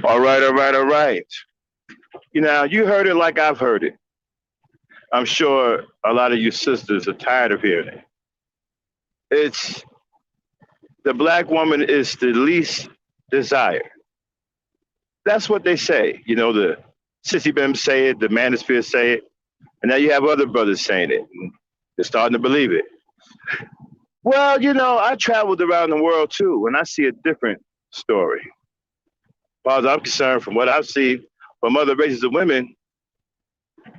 All right, all right, all right. You heard it like I've heard it. I'm sure a lot of you sisters are tired of hearing it. It's the black woman is the least desired. That's what they say. The sissy bims say it, the manosphere say it, and now you have other brothers saying it. And they're starting to believe it. Well, I traveled around the world too, and I see a different story. As far as I'm concerned, from what I've seen from other races of women,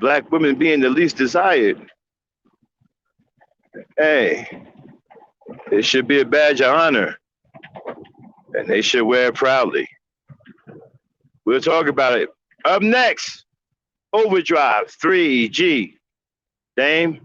black women being the least desired, hey, it should be a badge of honor, and they should wear it proudly. We'll talk about it. Up next, OverDrive 3G. Dame.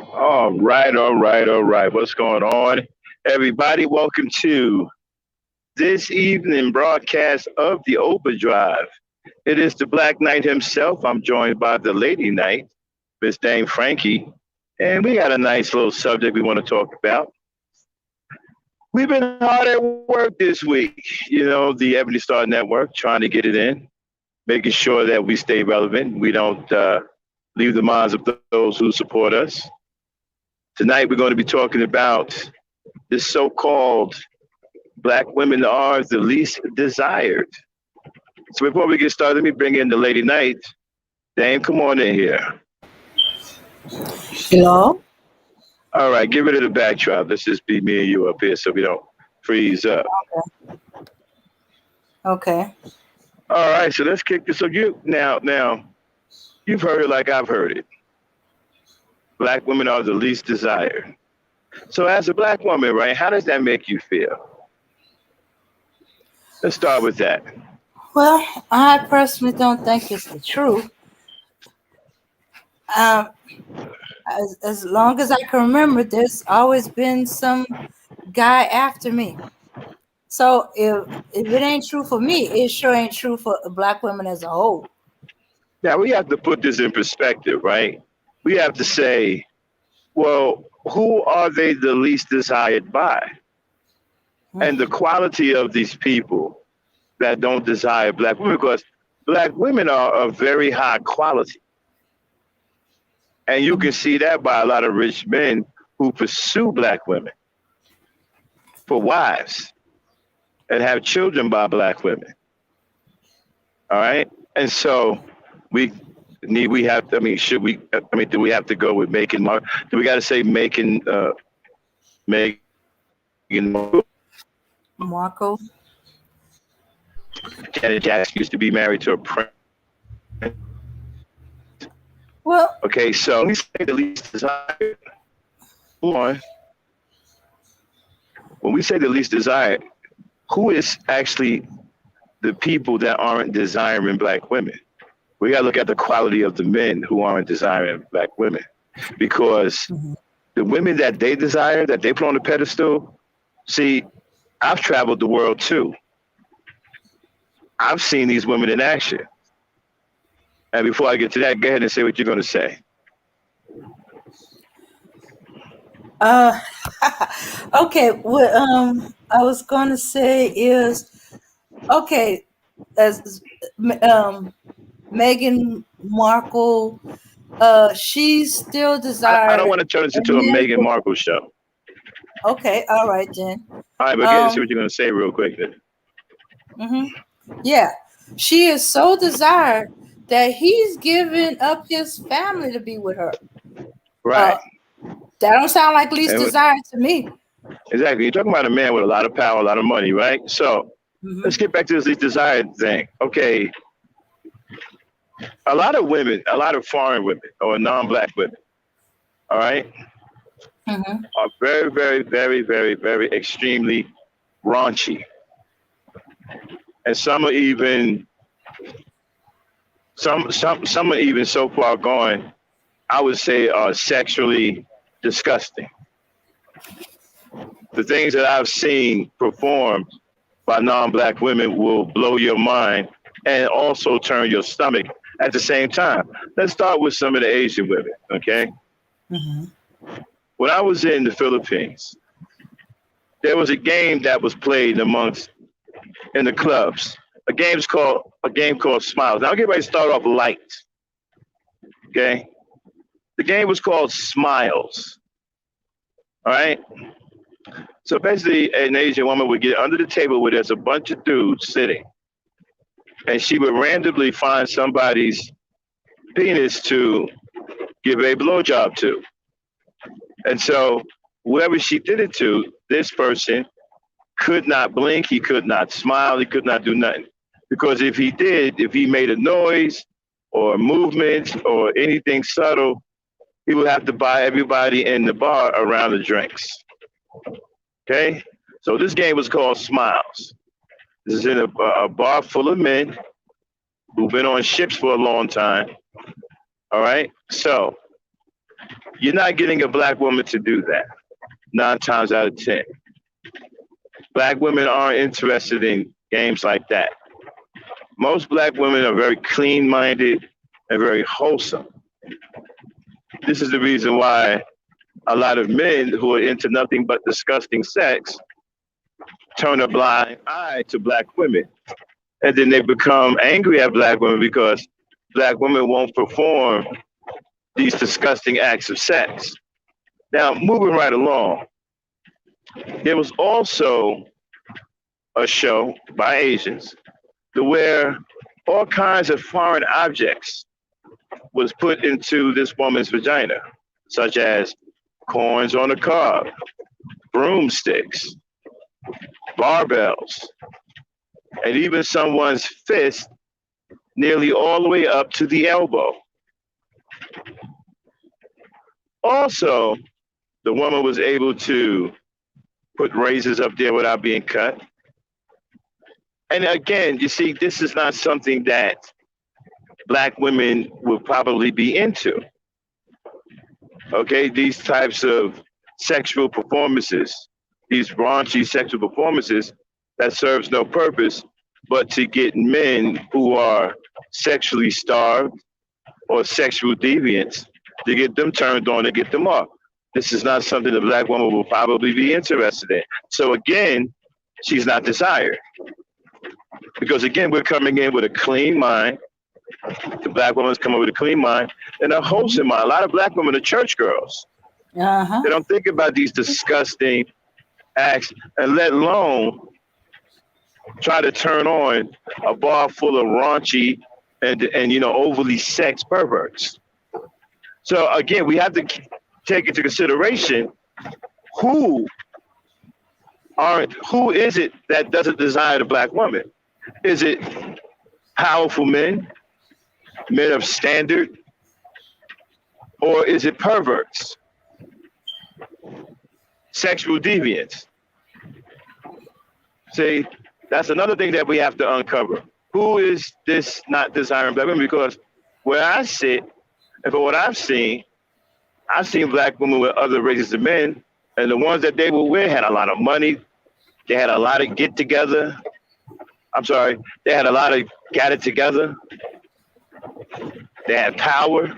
All right, all right, all right. What's going on? Everybody, welcome to this evening broadcast of the OverDrive. It is the Black Knight himself. I'm joined by the Lady Knight, Miss Dame Frankie. And we got a nice little subject we want to talk about. We've been hard at work this week. You know, the Ebony Star Network, trying to get it in, making sure that we stay relevant. We don't leave the minds of those who support us. Tonight, we're going to be talking about this so-called Black women are the least desired. So before we get started, let me bring in the lady night. Dame, come on in here. Hello. All right, get rid of the backdrop. Let's just be me and you up here so we don't freeze up. Okay. All right, so let's kick this. So now you've heard it like I've heard it. Black women are the least desired. So as a black woman, right, how does that make you feel? Let's start with that. Well, I personally don't think it's the truth. Um, as long as I can remember, there's always been some guy after me. So if it ain't true for me, it sure ain't true for black women as a whole. Now we have to put this in perspective, right? We have to say, well, who are they the least desired by? And the quality of these people that don't desire black women, because black women are of very high quality. And you can see that by a lot of rich men who pursue black women for wives and have children by black women. All right. And so we have to, I mean, should we, I mean, do we have to go with making Mark? Do we got to say Megan Marco. Janet Jackson used to be married to a prince. Well, Okay, so let me say the least desired. Hold on. When we say the least desired, who is actually the people that aren't desiring black women? We got to look at the quality of the men who aren't desiring black women, because the women that they desire, that they put on the pedestal, see, I've traveled the world too. I've seen these women in action. And before I get to that, go ahead and say what you're going to say. okay. What I was going to say is, okay, as Meghan Markle, she's still I don't desired. want to turn this into a Meghan Markle show. Okay, all right then. All right, but get to see what you're going to say real quick then. Yeah, she is so desired that he's giving up his family to be with her. Right. That don't sound like least desired to me. Exactly. You're talking about a man with a lot of power, a lot of money, right? So let's get back to this least desired thing. Okay. A lot of women, a lot of foreign women or non-black women, all right, are very, very, very, very, very extremely raunchy. And some are even so far gone, I would say, are sexually disgusting. The things that I've seen performed by non-black women will blow your mind and also turn your stomach at the same time. Let's start with some of the Asian women, okay? When I was in the Philippines, there was a game that was played in the clubs. A game called Smiles. Now I'll get ready to start off light. Okay? The game was called Smiles. All right? So basically an Asian woman would get under the table where there's a bunch of dudes sitting, and she would randomly find somebody's penis to give a blowjob to. And so whoever she did it to, this person could not blink, he could not smile, he could not do nothing. Because if he made a noise or a movement or anything subtle, he would have to buy everybody in the bar around the drinks. Okay? So this game was called Smiles. This is in a bar full of men who've been on ships for a long time. All right? So you're not getting a black woman to do that 9 times out of 10. Black women aren't interested in games like that. Most black women are very clean-minded and very wholesome. This is the reason why a lot of men who are into nothing but disgusting sex turn a blind eye to black women. And then they become angry at black women because black women won't perform these disgusting acts of sex. Now, moving right along, there was also a show by Asians where all kinds of foreign objects was put into this woman's vagina, such as corns on the cob, broomsticks, barbells, and even someone's fist nearly all the way up to the elbow. Also, the woman was able to put razors up there without being cut. And again, you see, this is not something that black women would probably be into. Okay, these types of sexual performances, these raunchy sexual performances that serves no purpose but to get men who are sexually starved or sexual deviants to get them turned on and get them off. This is not something the black woman will probably be interested in. So again, she's not desired. Because again, we're coming in with a clean mind. The black woman's coming with a clean mind and a wholesome mind. A lot of black women are church girls. Uh-huh. They don't think about these disgusting acts, and let alone try to turn on a bar full of raunchy and overly sex perverts. So again, we have to take into consideration who is it that doesn't desire the black woman? Is it powerful men of standard, or is it perverts, sexual deviants? See, that's another thing that we have to uncover. Who is this not desiring black women? Because where I sit, and for what I've seen black women with other races of men, and the ones that they were with had a lot of money. They had a lot of they had a lot of got it together. They had power.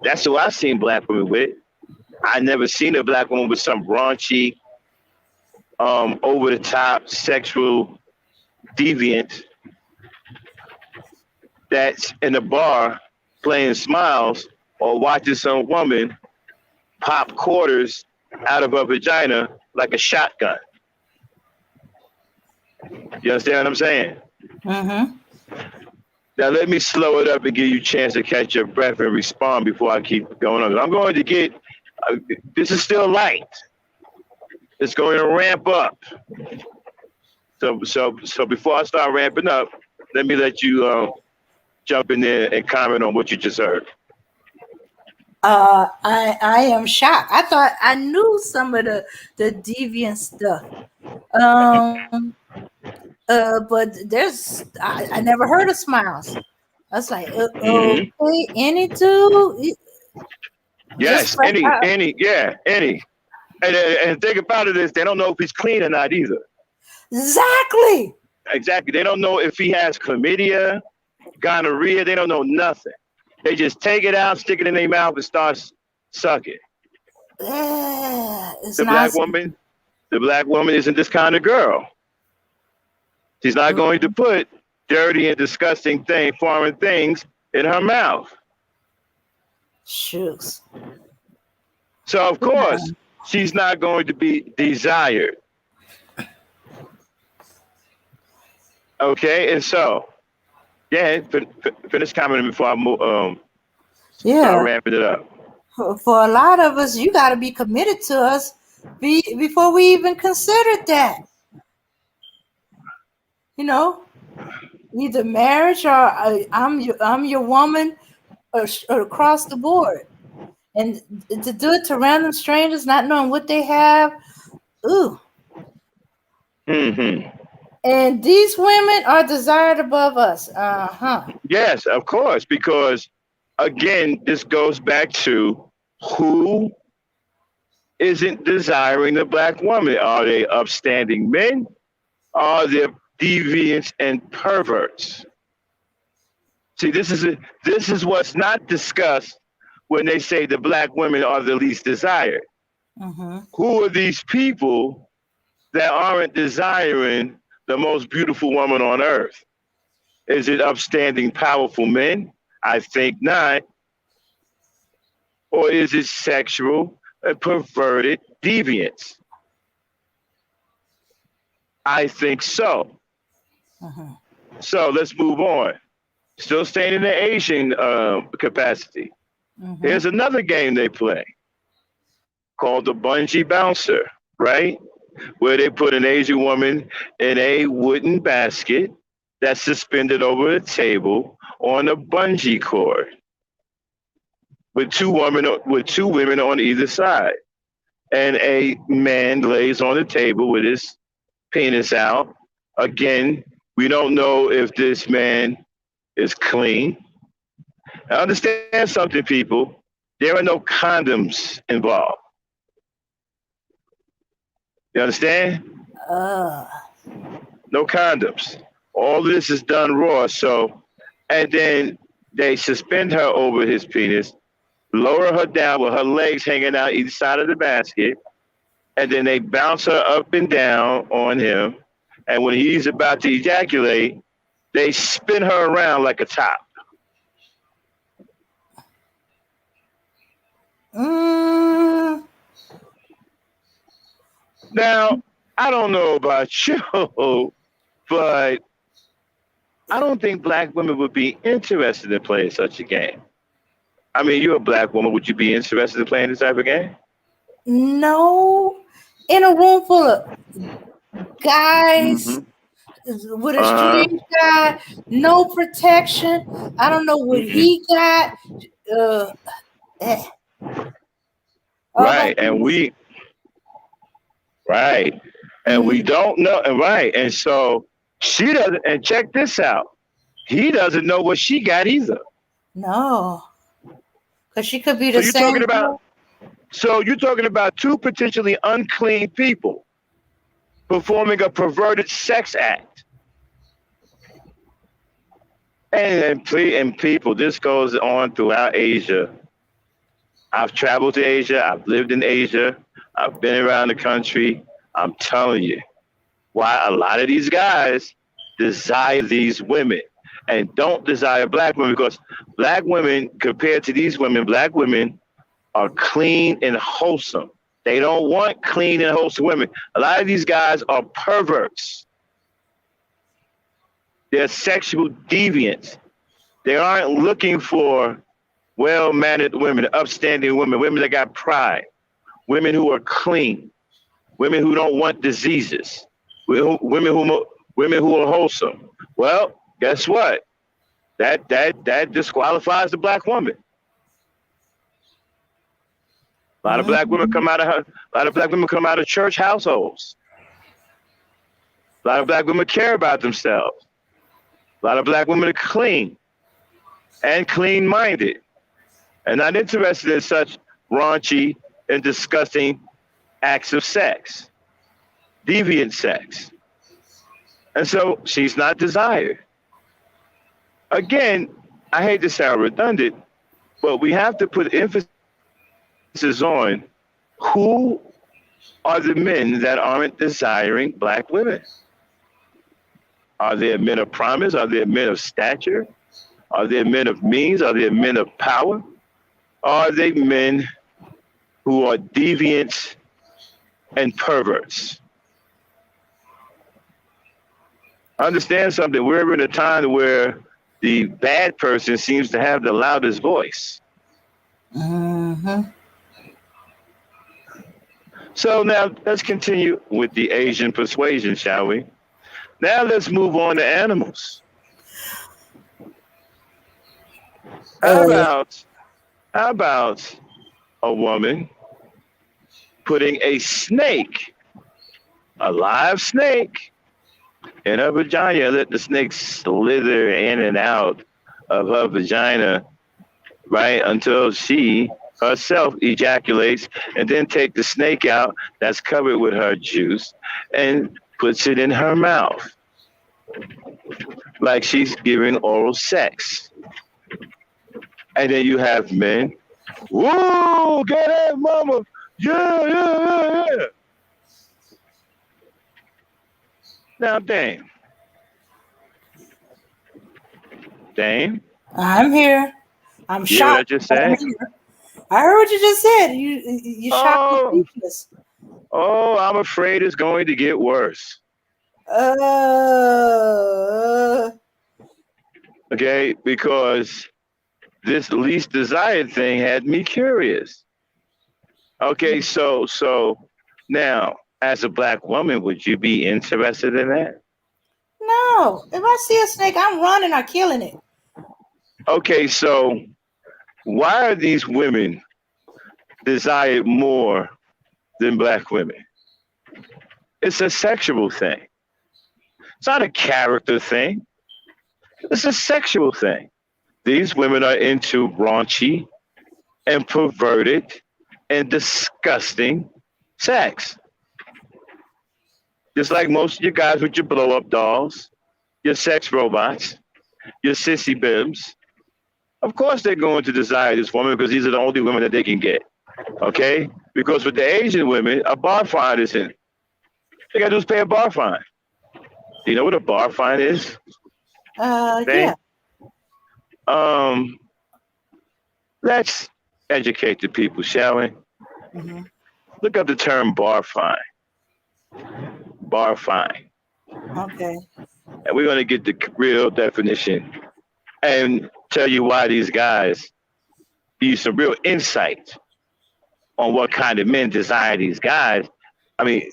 That's who I've seen black women with. I never seen a black woman with some raunchy, over the top sexual deviant that's in a bar playing smiles or watching some woman pop quarters out of her vagina like a shotgun. You understand what I'm saying? Mm-hmm. Now let me slow it up and give you a chance to catch your breath and respond before I keep going on. I'm going to get, this is still light. It's going to ramp up. So before I start ramping up, let me let you jump in there and comment on what you just heard. I am shocked. I thought I knew some of the deviant stuff. But I never heard of smiles. I was like, okay, any two? Yes, any. And think about it is they don't know if he's clean or not either. Exactly. They don't know if he has chlamydia, gonorrhea. They don't know nothing. They just take it out, stick it in their mouth, and start sucking. The black woman isn't this kind of girl. She's not going to put dirty and disgusting foreign things in her mouth. Shucks. So of course, she's not going to be desired. Okay, and so, finish commenting before I start ramping it up. For a lot of us, you got to be committed to us before we even considered that. Either marriage or I'm your woman, or across the board. And to do it to random strangers, not knowing what they have, ooh. Mm-hmm. And these women are desired above us. Yes, of course, because again, this goes back to who isn't desiring the black woman. Are they upstanding men? Are they deviants and perverts? See, this is what's not discussed when they say the black women are the least desired. Mm-hmm. Who are these people that aren't desiring the most beautiful woman on earth? Is it upstanding, powerful men? I think not. Or is it sexual and perverted deviants? I think so. Mm-hmm. So let's move on. Still staying in the Asian capacity. Mm-hmm. Here's another game they play called the bungee bouncer, right? Where they put an Asian woman in a wooden basket that's suspended over a table on a bungee cord with two women on either side. And a man lays on the table with his penis out. Again, we don't know if this man is clean. Now understand something, people. There are no condoms involved. You understand? Uh, No condoms. All of this is done raw. So, and then they suspend her over his penis, lower her down with her legs hanging out each side of the basket, and then they bounce her up and down on him. And when he's about to ejaculate, they spin her around like a top. mm, Now, I don't know about you, but I don't think black women would be interested in playing such a game. I mean, you're a black woman. Would you be interested in playing this type of game? no. In a room full of guys Mm-hmm. with a Uh-huh. strange guy, no protection. I don't know what Mm-mm. he got. Uh, eh. All my Right. penis. Right. And we Mm, don't know. And right. And so she doesn't, and check this out. He doesn't know what she got either. no, because she could be So the you're same talking about, girl. so you're talking about two potentially unclean people performing a perverted sex act. And people, this goes on throughout Asia. I've traveled to Asia. I've lived in Asia. I've been around the country. I'm telling you, why a lot of these guys desire these women and don't desire black women because black women, compared to these women, black women are clean and wholesome. They don't want clean and wholesome women. A lot of these guys are perverts. They're sexual deviants. They aren't looking for well-mannered women, upstanding women, women that got pride, women who are clean, women who don't want diseases, women who are wholesome. Well, guess what? That disqualifies the black woman. A lot of black women Mhm. come out of her, a lot of black women come out of church households. A lot of black women care about themselves. A lot of black women are clean and clean-minded and not interested in such raunchy and disgusting acts of sex, deviant sex. And so she's not desired. Again, I hate to sound redundant, but we have to put emphasis on who are the men that aren't desiring black women. Are there men of promise? Are there men of stature? Are there men of means? Are there men of power? Are they men who are deviants and perverts? Understand something. We're in a time where the bad person seems to have the loudest voice. Mhm. So now let's continue with the Asian persuasion, shall we? Now let's move on to animals. How Uh, about how about a woman putting a snake, a live snake, in her vagina, let the snake slither in and out of her vagina, right, until she herself ejaculates, and then take the snake out that's covered with her juice and puts it in her mouth, like she's giving oral sex. And then you have men, whoa, get it, mama, yeah, yeah, yeah, yeah. Now, Dame, I'm here. I'm you hear what I shocked, just but I'm said? here. I heard what you just said. You shocked me Oh, speechless. I'm afraid it's going to get worse. Uh, Okay, because this least desired thing had me curious. Okay, so now, as a black woman, would you be interested in that? no. If I see a snake, I'm running or killing it. Okay, so why are these women desired more than black women? It's a sexual thing. It's not a character thing. It's a sexual thing. These women are into raunchy and perverted and disgusting sex. Just like most of you guys with your blow up dolls, your sex robots, your sissy bibs. Of course, they're going to desire this woman because these are the only women that they can get. Okay? Because with the Asian women, a bar fine isn't. They got to do is pay a bar fine. Do you know what a bar fine is? Yeah. They, um, let's educate the people, shall we? Mm-hmm. Look up the term bar fine. Bar fine. Okay. And we're going to get the real definition and tell you why these guys use some real insight on what kind of men desire these guys. I mean,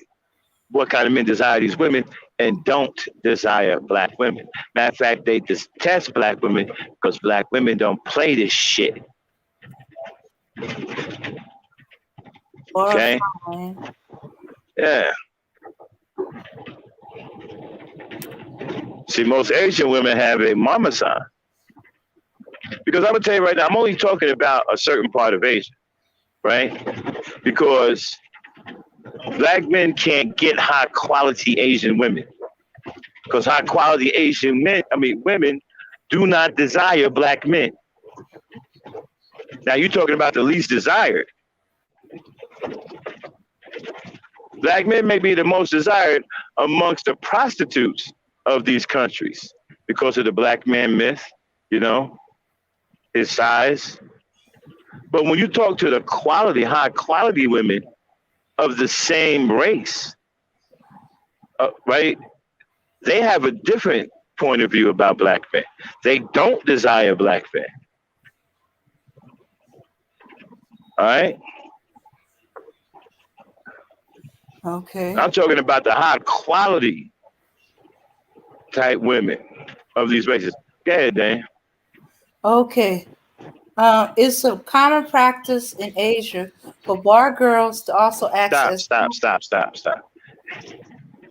what kind of men desire these women and don't desire black women. Matter of fact, they detest black women because black women don't play this shit. Or Okay? fine. Yeah. See, most Asian women have a mama sign. Because I'm gonna tell you right now, I'm only talking about a certain part of Asia, right? Because black men can't get high quality Asian women. Because high quality Asian men, women do not desire black men. Now you're talking about the least desired. Black men may be the most desired amongst the prostitutes of these countries because of the black man myth, you know, his size. But when you talk to the quality, high quality women of the same race, right, they have a different point of view about black men. They don't desire black men. All right? Okay. I'm talking about the high quality type women of these races. Go ahead, Dan. Okay. It's a common practice in Asia for bar girls to also act Stop, as stop, stop, stop, stop.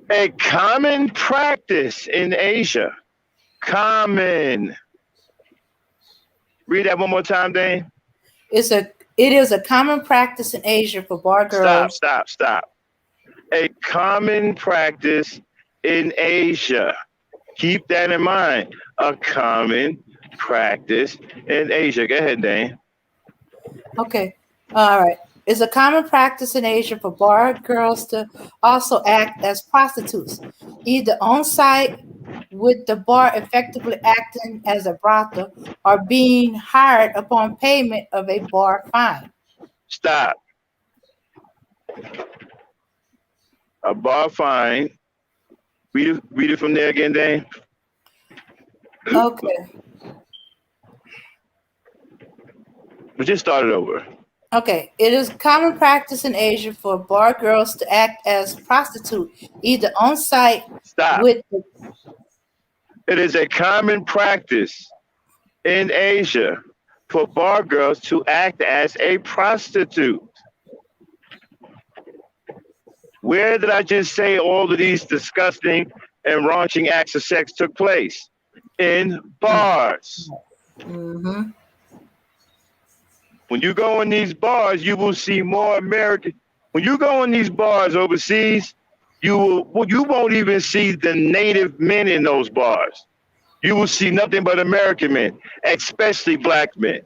A common practice in Asia. Common. Read that one more time, Dan. it is a common practice in Asia for bar Stop, girls. stop, stop. A common practice in Asia. Keep that in mind. A common practice in Asia. Go ahead, Dan. Okay. All right. It's a common practice in Asia for bar girls to also act as prostitutes, either on site with the bar effectively acting as a brothel or being hired upon payment of a bar fine. Stop. A bar fine. Read it from there again, Dan. Okay. We just started over. Okay. It is common practice in Asia for bar girls to act as prostitute, either on site Stop. with the It is a common practice in Asia for bar girls to act as a prostitute. Where did I just say all of these disgusting and raunching acts of sex took place? In bars. Mm-hmm. When you go in these bars, you will see more American. When you go in these bars overseas, you won't even see the native men in those bars. You will see nothing but American men, especially black men.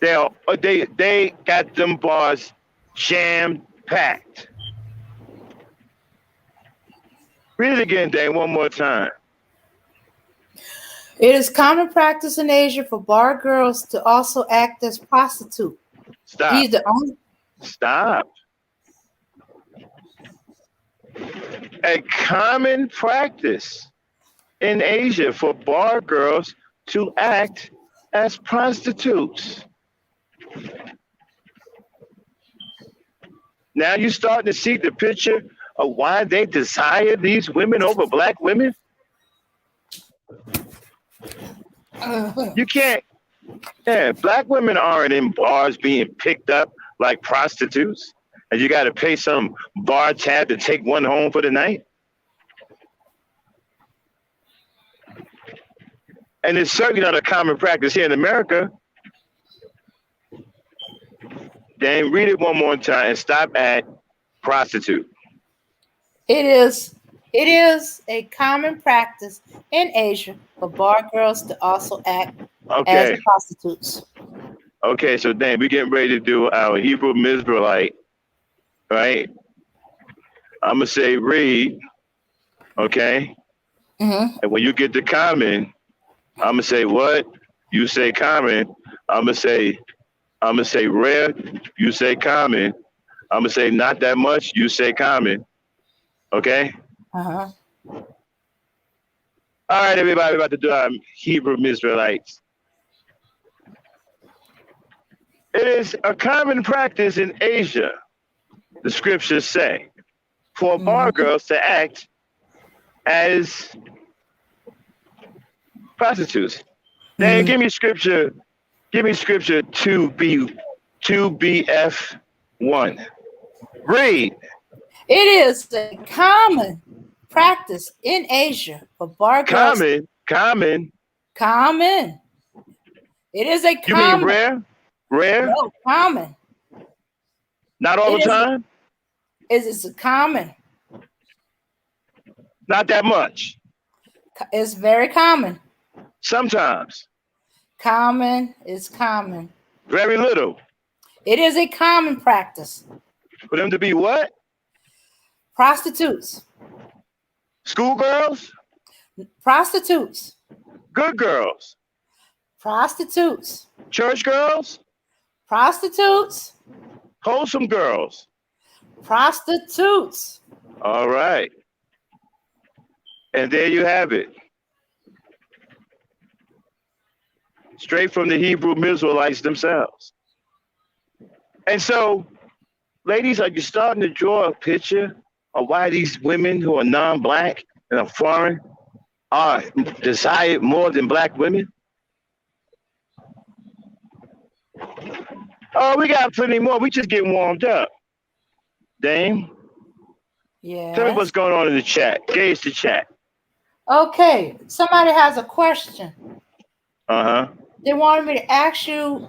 They got them bars jammed pact. Read it again, Dane, one more time. It is common practice in Asia for bar girls to also act as prostitutes. Stop. He's the only. Stop. A common practice in Asia for bar girls to act as prostitutes. Now you're starting to see the picture of why they desire these women over black women. You can't. Yeah, black women aren't in bars being picked up like prostitutes, and you got to pay some bar tab to take one home for the night. And it's certainly not a common practice here in America. Dan, read it one more time and stop at prostitute. It is a common practice in Asia for bar girls to also act Okay. as prostitutes. Okay, so Dan, we're getting ready to do our Hebrew Mizraelite, right? I'm gonna say read, okay? Mm-hmm. And when you get to common, I'm gonna say what? You say common. I'm gonna say rare. You say common. I'm gonna say not that much. You say common. Okay. Uh-huh. All right, everybody, about to do our Hebrew Mizraelites. It is a common practice in Asia, the scriptures say, for bar girls to act as prostitutes. Dan, give me scripture 2BF1. Read. It is a common practice in Asia for bar girls. Common. Common. It is a You common. mean rare? Rare? No, common. Not all the time? It's a common. Not that much. It's very common. Sometimes. Common is common. Very little. It is a common practice. For them to be what? Prostitutes. Schoolgirls? Prostitutes. Good girls? Prostitutes. Church girls? Prostitutes. Wholesome girls? Prostitutes. All right. And there you have it. Straight from the Hebrew Mizraelites themselves. And so, ladies, are you starting to draw a picture of why these women who are non-black and are foreign are desired more than black women? Oh, we got plenty more. We just getting warmed up. Dame? Yeah. Tell me what's going on in the chat. Gauge the chat. Okay. Somebody has a question. Uh-huh. They wanted me to ask you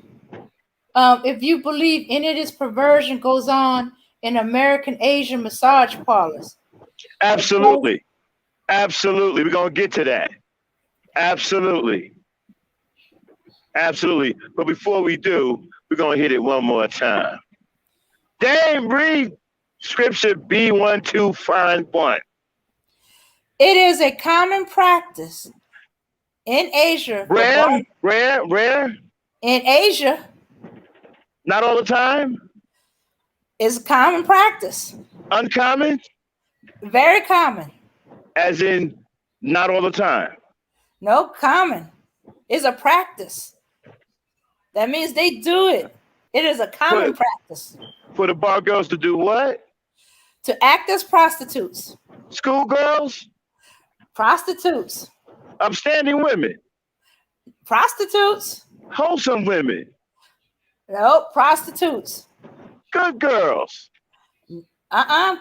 if you believe any of this perversion goes on in American Asian massage parlors. Absolutely. Absolutely. We're going to get to that. Absolutely. Absolutely. But before we do, we're going to hit it one more time. Dame, read scripture B1251. It is a common practice in Asia. Rare. In Asia. Not all the time. It's a common practice. Uncommon. Very common. As in not all the time. No, common. It's a practice. That means they do it. It is a common practice. For the bar girls to do what? To act as prostitutes. Schoolgirls? Prostitutes. Upstanding women? Prostitutes. Wholesome women? No, prostitutes. Good girls?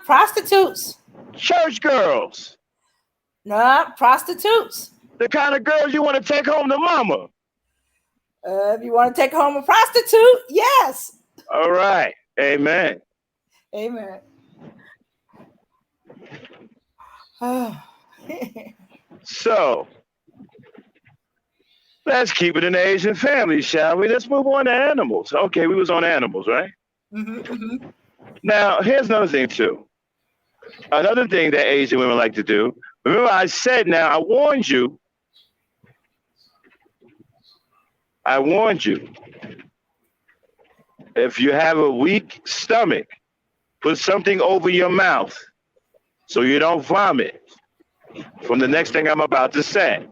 Prostitutes. Church girls? No, prostitutes. The kind of girls you want to take home to mama? If you want to take home a prostitute, yes. All right. Amen. Amen. So, let's keep it in the Asian family, shall we? Let's move on to animals. Okay, we was on animals, right? Mm-hmm. Now, here's another thing too. Another thing that Asian women like to do. Remember, I said now. I warned you. I warned you. If you have a weak stomach, put something over your mouth so you don't vomit from the next thing I'm about to say.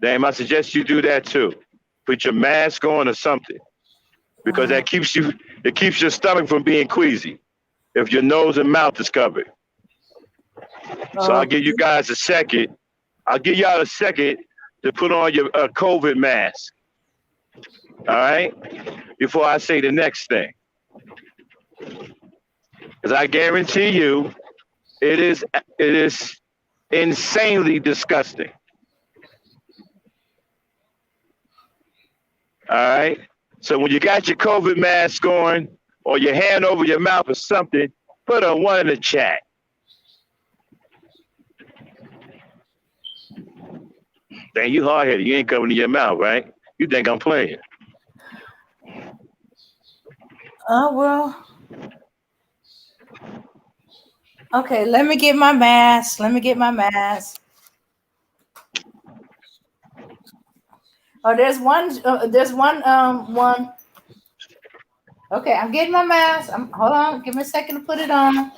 Dame, I suggest you do that too. Put your mask on or something because that keeps you. It keeps your stomach from being queasy if your nose and mouth is covered. So I'll give you guys a second. I'll give y'all a second to put on your COVID mask. All right, before I say the next thing, because I guarantee you, it is insanely disgusting. All right. So when you got your COVID mask on or your hand over your mouth or something, put a one in the chat. Dang, you hard headed. You ain't covering your mouth, right? You think I'm playing? Oh well. Okay, let me get my mask. Oh, there's one. One. Okay, I'm getting my mask. Hold on. Give me a second to put it on.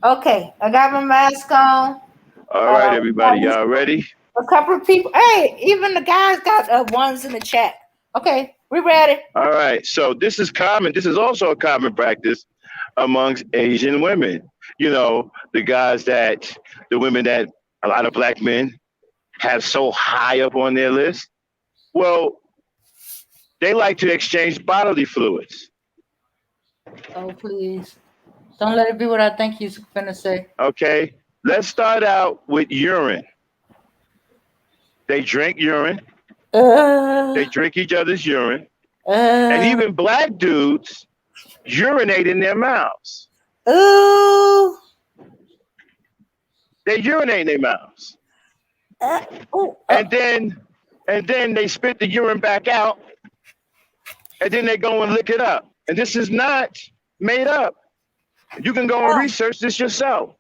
Okay, I got my mask on. All right, everybody, y'all ready? A couple of people. Hey, even the guys got ones in the chat. Okay, we ready. All right. So this is common. This is also a common practice amongst Asian women. You know, the women that a lot of black men have so high up on their list. Well, they like to exchange bodily fluids. Oh, please. Don't let it be what I think you're going to say. Okay. Let's start out with urine. They drink urine. They drink each other's urine. And even black dudes urinate in their mouths. Ooh. They urinate in their mouths. And then they spit the urine back out. And then they go and lick it up. And this is not made up. You can go and research this yourself.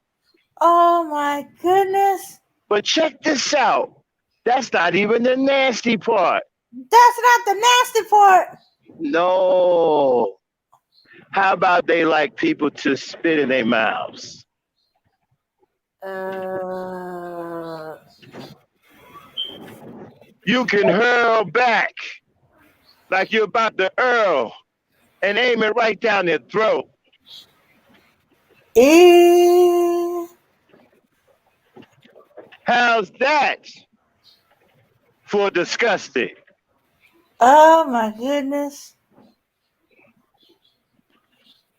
Oh my goodness. But check this out. That's not even the nasty part. That's not the nasty part. No. How about they like people to spit in their mouths? You can hurl back like you're about to hurl and aim it right down their throat. How's that for disgusting? Oh my goodness.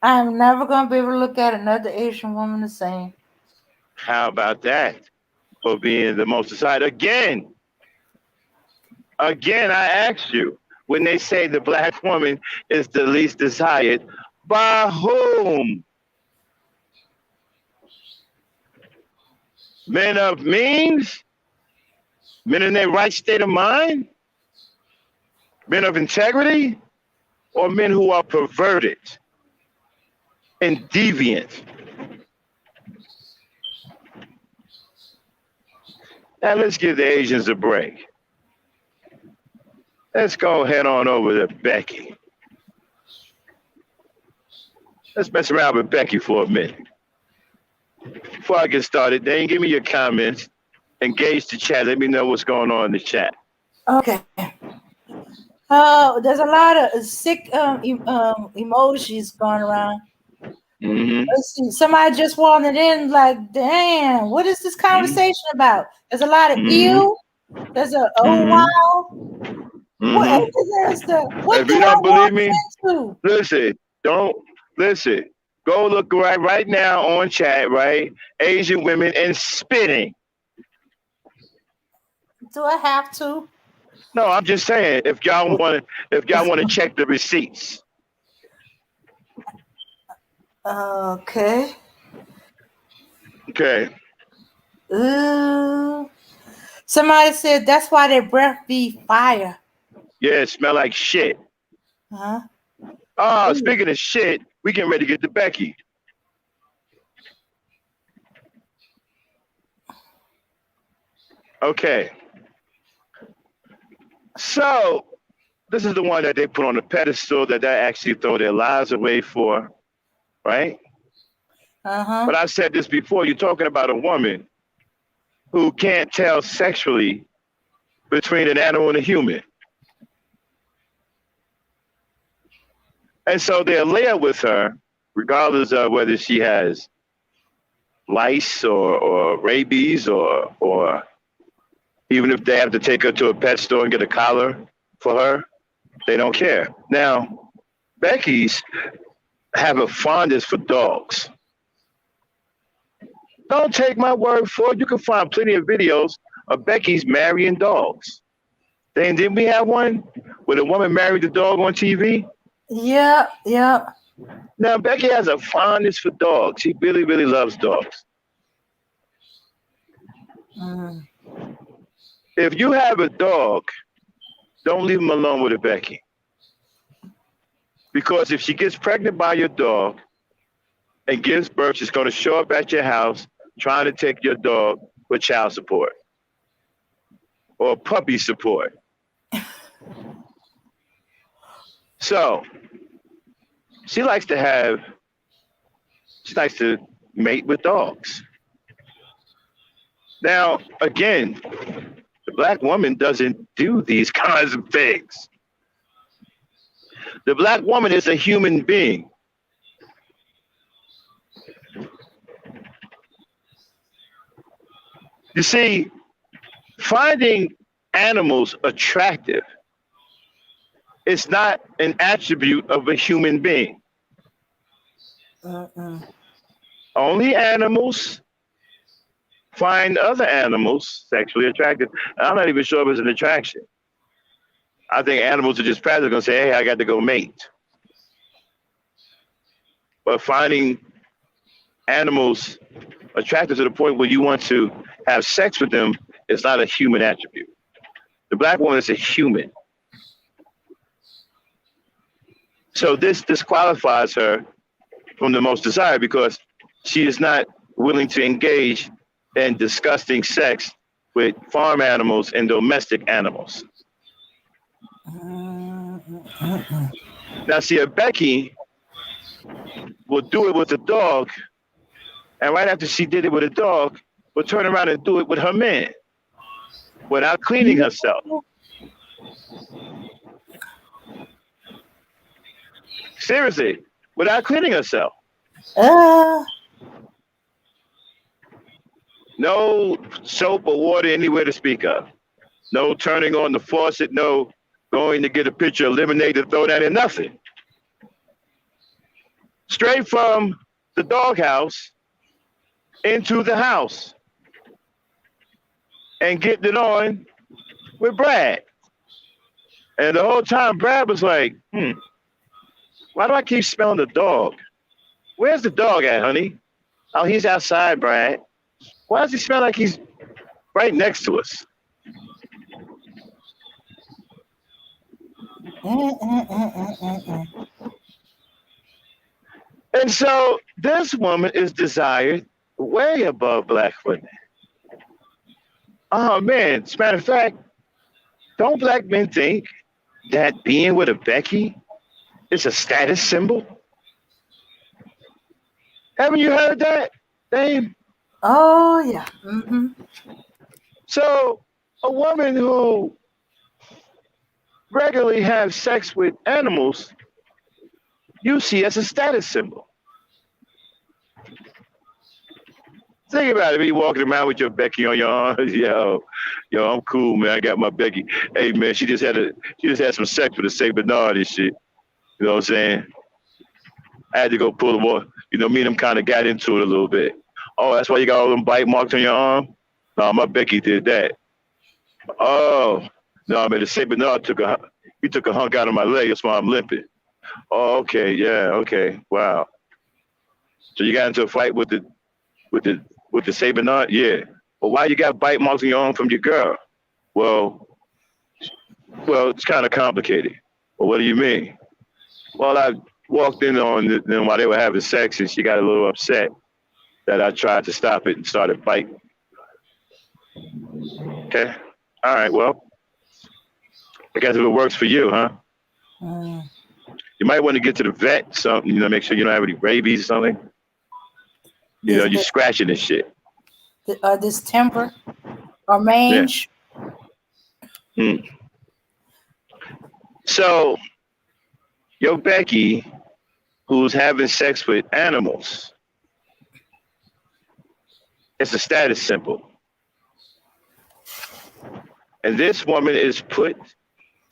I'm never going to be able to look at another Asian woman the same. How about that for being the most desired? Again, I ask you, when they say the black woman is the least desired, by whom? Men of means? Men in their right state of mind? Men of integrity? Or men who are perverted and deviant? Now let's give the Asians a break. Let's go head on over to Becky. Let's mess around with Becky for a minute. Before I get started, Dane, give me your comments. Engage the chat. Let me know what's going on in the chat. Okay. There's a lot of sick emojis going around. Mm-hmm. Let's see. Somebody just wanted in like, damn, what is this conversation about? There's a lot of ew. There's a wow. What is the? What if do you I don't believe me, into? listen. Go look right now on chat, right? Asian women and spitting. Do I have to? No, I'm just saying if y'all want to check the receipts. Okay. Okay. Ooh. Somebody said that's why their breath be fire. Yeah, it smell like shit. Huh? Oh, Ooh. speaking of shit, we getting ready to get to Becky. Okay. So this is the one that they put on the pedestal that they actually throw their lives away for, right? Uh-huh. But I've said this before. You're talking about a woman who can't tell sexually between an animal and a human. And so they'll lay up with her, regardless of whether she has lice or rabies or even if they have to take her to a pet store and get a collar for her, they don't care. Now, Becky's have a fondness for dogs. Don't take my word for it. You can find plenty of videos of Becky's marrying dogs. Then didn't we have one where the woman married the dog on TV? Yeah, yeah. Now Becky has a fondness for dogs. She really, really loves dogs. Mm. If you have a dog, don't leave him alone with a Becky. Because if she gets pregnant by your dog and gives birth, she's going to show up at your house trying to take your dog for child support or puppy support. So she likes to mate with dogs. Now, again, the black woman doesn't do these kinds of things. The black woman is a human being. You see, finding animals attractive is not an attribute of a human being. Mm-mm. Only animals find other animals sexually attractive. I'm not even sure if it's an attraction. I think animals are just passively going to say, hey, I got to go mate. But finding animals attractive to the point where you want to have sex with them is not a human attribute. The black woman is a human. So this disqualifies her from the most desired because she is not willing to engage in disgusting sex with farm animals and domestic animals. Mm-mm. Now, see, a Becky will do it with a dog, and right after she did it with a dog, will turn around and do it with her man without cleaning herself. Seriously, without cleaning herself. Uh, No soap or water anywhere to speak of. No turning on the faucet. No going to get a pitcher of lemonade to throw that in. Nothing. Straight from the doghouse into the house and getting it on with Brad. And the whole time Brad was like, why do I keep smelling the dog? Where's the dog at, honey? Oh, he's outside, Brad. Why does he smell like he's right next to us? And so this woman is desired way above black women. Oh man, as a matter of fact, don't black men think that being with a Becky is a status symbol? Haven't you heard that, Dame? Oh yeah. Mm-hmm. So a woman who regularly has sex with animals, you see as a status symbol. Think about it. Be walking around with your Becky on your arm. Yo, I'm cool, man. I got my Becky. Hey, man, she just had some sex with a Saint Bernard and shit. You know what I'm saying? I had to go pull the water. You know, me and him kind of got into it a little bit. Oh, that's why you got all them bite marks on your arm? No, my Becky did that. Oh, no, man, the Saint Bernard took a hunk out of my leg. That's why I'm limping. Oh, okay, yeah, okay, wow. So you got into a fight with the Saint Bernard? Yeah. Well, why you got bite marks on your arm from your girl? Well, it's kind of complicated. Well, what do you mean? Well, I walked in on them while they were having sex, and she got a little upset that I tried to stop it and started biting. Okay. All right. Well, I guess if it works for you, huh? Mm. You might want to get to the vet, something, make sure you don't have any rabies or something. You're scratching this shit. This temper or Yeah. mange. Hmm. So, your Becky, who's having sex with animals, it's a status symbol. And this woman is put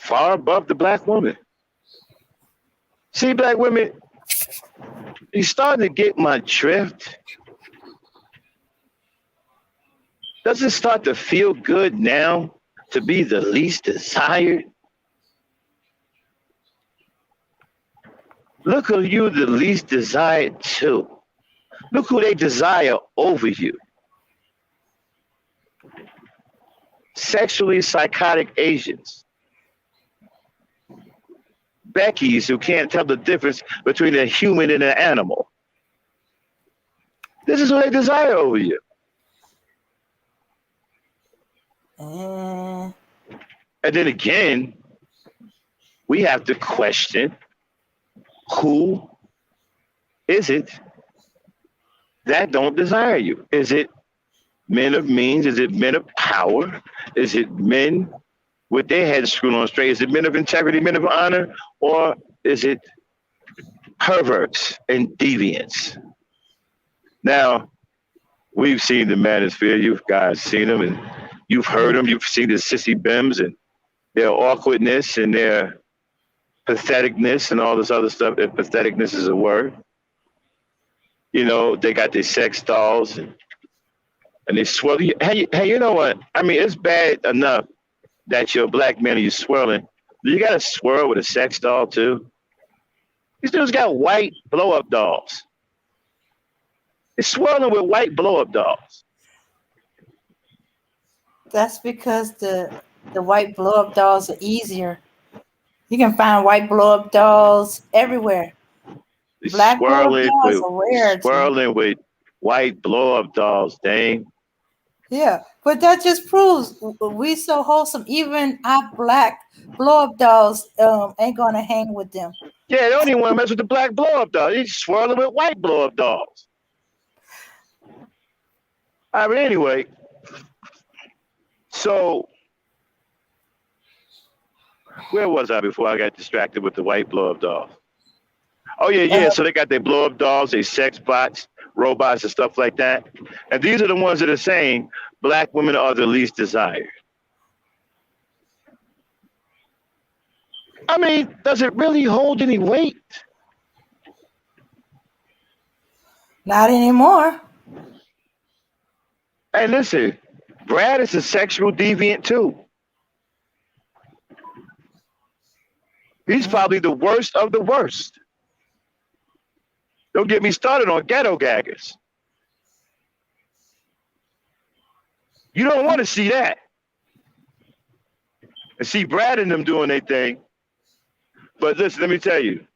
far above the black woman. See, black women, you starting to get my drift. Does it start to feel good now to be the least desired? Look who you the least desired to. Look who they desire over you. Sexually psychotic Asians. Beckys who can't tell the difference between a human and an animal. This is what they desire over you. And then again, we have to question, who is it that don't desire you? Is it men of means? Is it men of power? Is it men with their heads screwed on straight? Is it men of integrity, men of honor? Or is it perverts and deviants? Now, we've seen the manosphere. You guys seen them, and you've heard them. You've seen the sissy bims and their awkwardness and their patheticness and all this other stuff. If patheticness is a word. They got their sex dolls and they swirl. Hey, you know what? I mean, it's bad enough that you're a black man and you're swirling. You got to swirl with a sex doll too. These dudes got white blow-up dolls. It's swirling with white blow-up dolls. That's because the white blow-up dolls are easier. You can find white blow-up dolls everywhere. Black blow-up dolls are rare. Swirling with white blow-up dolls, dang. Yeah, but that just proves we so wholesome. Even our black blow-up dolls ain't gonna hang with them. Yeah, they don't even want to mess with the black blow-up dolls. They're swirling with white blow-up dolls. I mean, anyway, so where was I before I got distracted with the white blow-up dolls? Oh, yeah. So they got their blow-up dolls, their sex bots, robots, and stuff like that. And these are the ones that are saying black women are the least desired. I mean, does it really hold any weight? Not anymore. Hey, listen, Brad is a sexual deviant too. He's probably the worst of the worst. Don't get me started on ghetto gaggers. You don't want to see that. And see Brad and them doing their thing. But listen, let me tell you.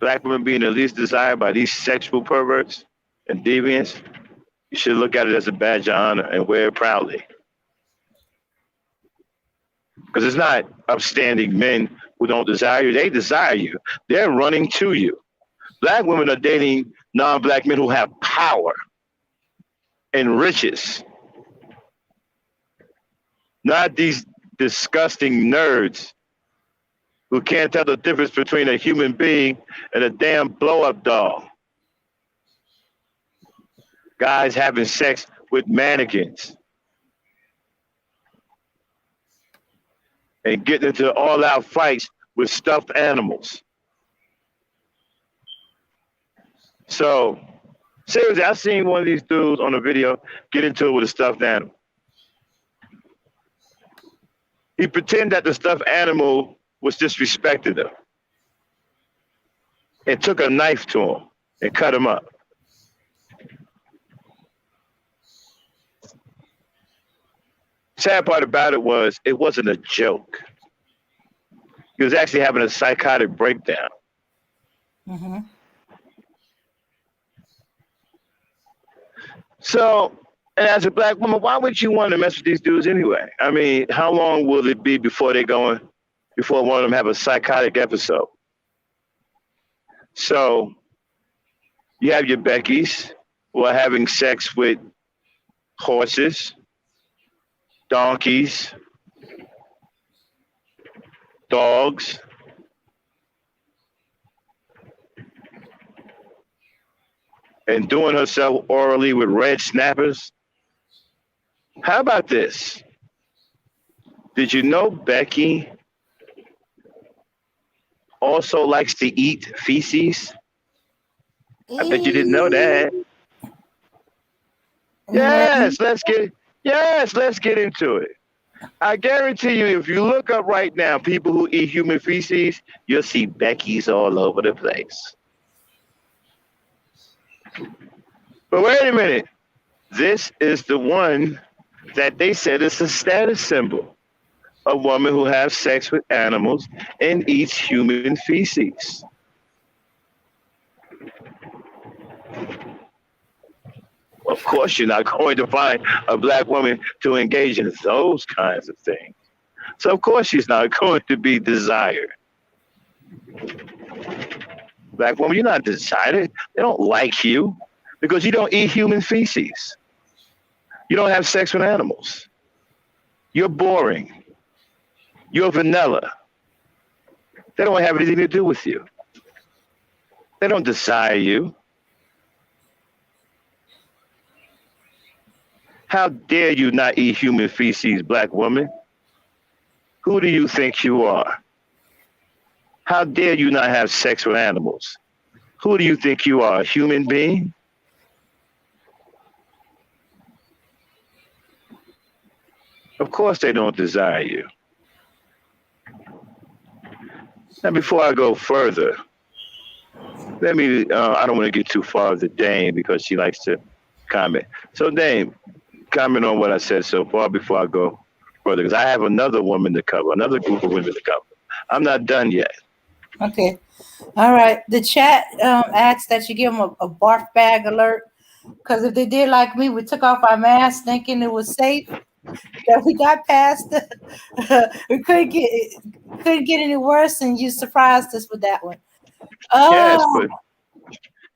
Black women being the least desired by these sexual perverts and deviants, you should look at it as a badge of honor and wear it proudly. Because it's not upstanding men who don't desire you. They desire you. They're running to you. Black women are dating non-black men who have power and riches. Not these disgusting nerds who can't tell the difference between a human being and a damn blow-up doll. Guys having sex with mannequins and getting into all-out fights with stuffed animals. So, seriously, I seen one of these dudes on a video get into it with a stuffed animal. He pretended that the stuffed animal was disrespecting him. and took a knife to him and cut him up. Sad part about it wasn't a joke. He was actually having a psychotic breakdown. Mm-hmm. So, and as a black woman, why would you want to mess with these dudes anyway? I mean, how long will it be before one of them have a psychotic episode? So, you have your Beckys who are having sex with horses, donkeys, dogs, and doing herself orally with red snappers. How about this? Did you know Becky also likes to eat feces? I bet you didn't know that. Let's get into it. I guarantee you, if you look up right now, people who eat human feces, you'll see Becky's all over the place. But wait a minute. This is the one that they said is a status symbol. A woman who has sex with animals and eats human feces. Of course, you're not going to find a black woman to engage in those kinds of things. So, of course, she's not going to be desired. Black woman, you're not desired. They don't like you because you don't eat human feces. You don't have sex with animals. You're boring. You're vanilla. They don't have anything to do with you. They don't desire you. How dare you not eat human feces, black woman? Who do you think you are? How dare you not have sex with animals? Who do you think you are, a human being? Of course they don't desire you. Now, before I go further, I don't want to get too far with the Dame because she likes to comment. So Dame, comment on what I said so far before I go further, because I have another woman to cover, another group of women to cover. I'm not done yet. Okay. All right. The chat asked that you give them a barf bag alert, because if they did like me, we took off our masks thinking it was safe. That we got past, we couldn't get any worse, and you surprised us with that one.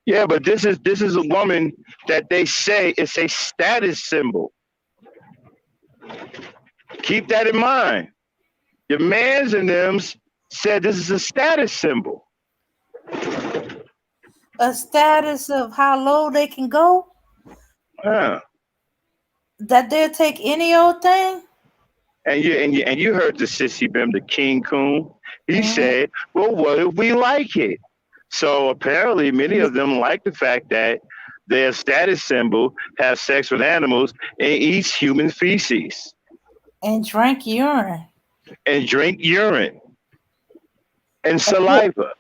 Yes, but this is a woman that they say it's a status symbol. Keep that in mind. Your mans and them said this is a status symbol. A status of how low they can go? Yeah. That they'll take any old thing? And you heard the sissy bim, the King Coon. He said, well, what if we like it? So apparently many of them like the fact that their status symbol has sex with animals and eats human feces. And drink urine. And saliva.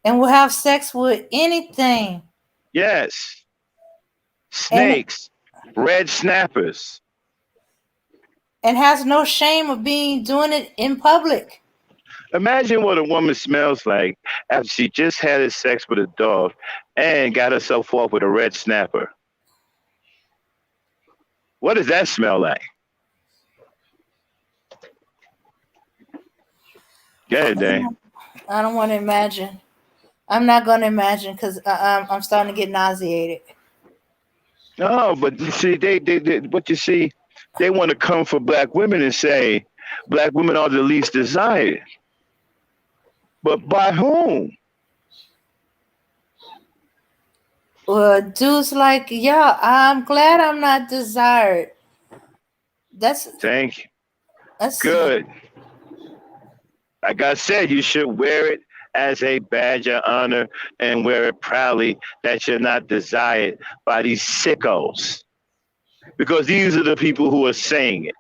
And will have sex with anything. Yes. Snakes, red snappers. And has no shame of doing it in public. Imagine what a woman smells like after she just had sex with a dog and got herself off with a red snapper. What does that smell like? Go ahead, Dane. I don't want to imagine. I'm not going to imagine because I'm starting to get nauseated. No, but you see, they want to come for black women and say black women are the least desired. But by whom? Well, dudes like, yeah, I'm glad I'm not desired. Thank you. That's good. Like I said, you should wear it as a badge of honor and wear it proudly that you're not desired by these sickos. Because these are the people who are saying it.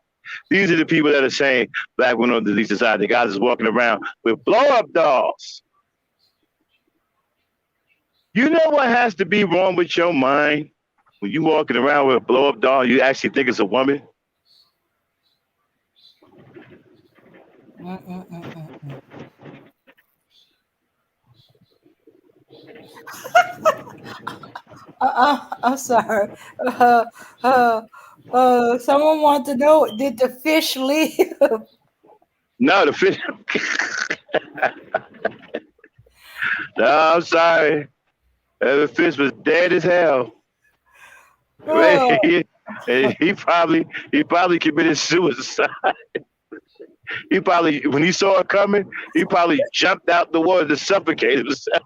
These are the people that are saying black women are the least desired. The guys is walking around with blow-up dolls. You know what has to be wrong with your mind when you walking around with a blow up doll? You actually think it's a woman. Mm-mm-mm-mm-mm. I'm sorry. Uh, uh, someone wants to know, did the fish live? No, the fish. No, I'm sorry. The fish was dead as hell. Oh, he, he probably committed suicide. He probably when he saw it coming, he probably jumped out the water to suffocate himself.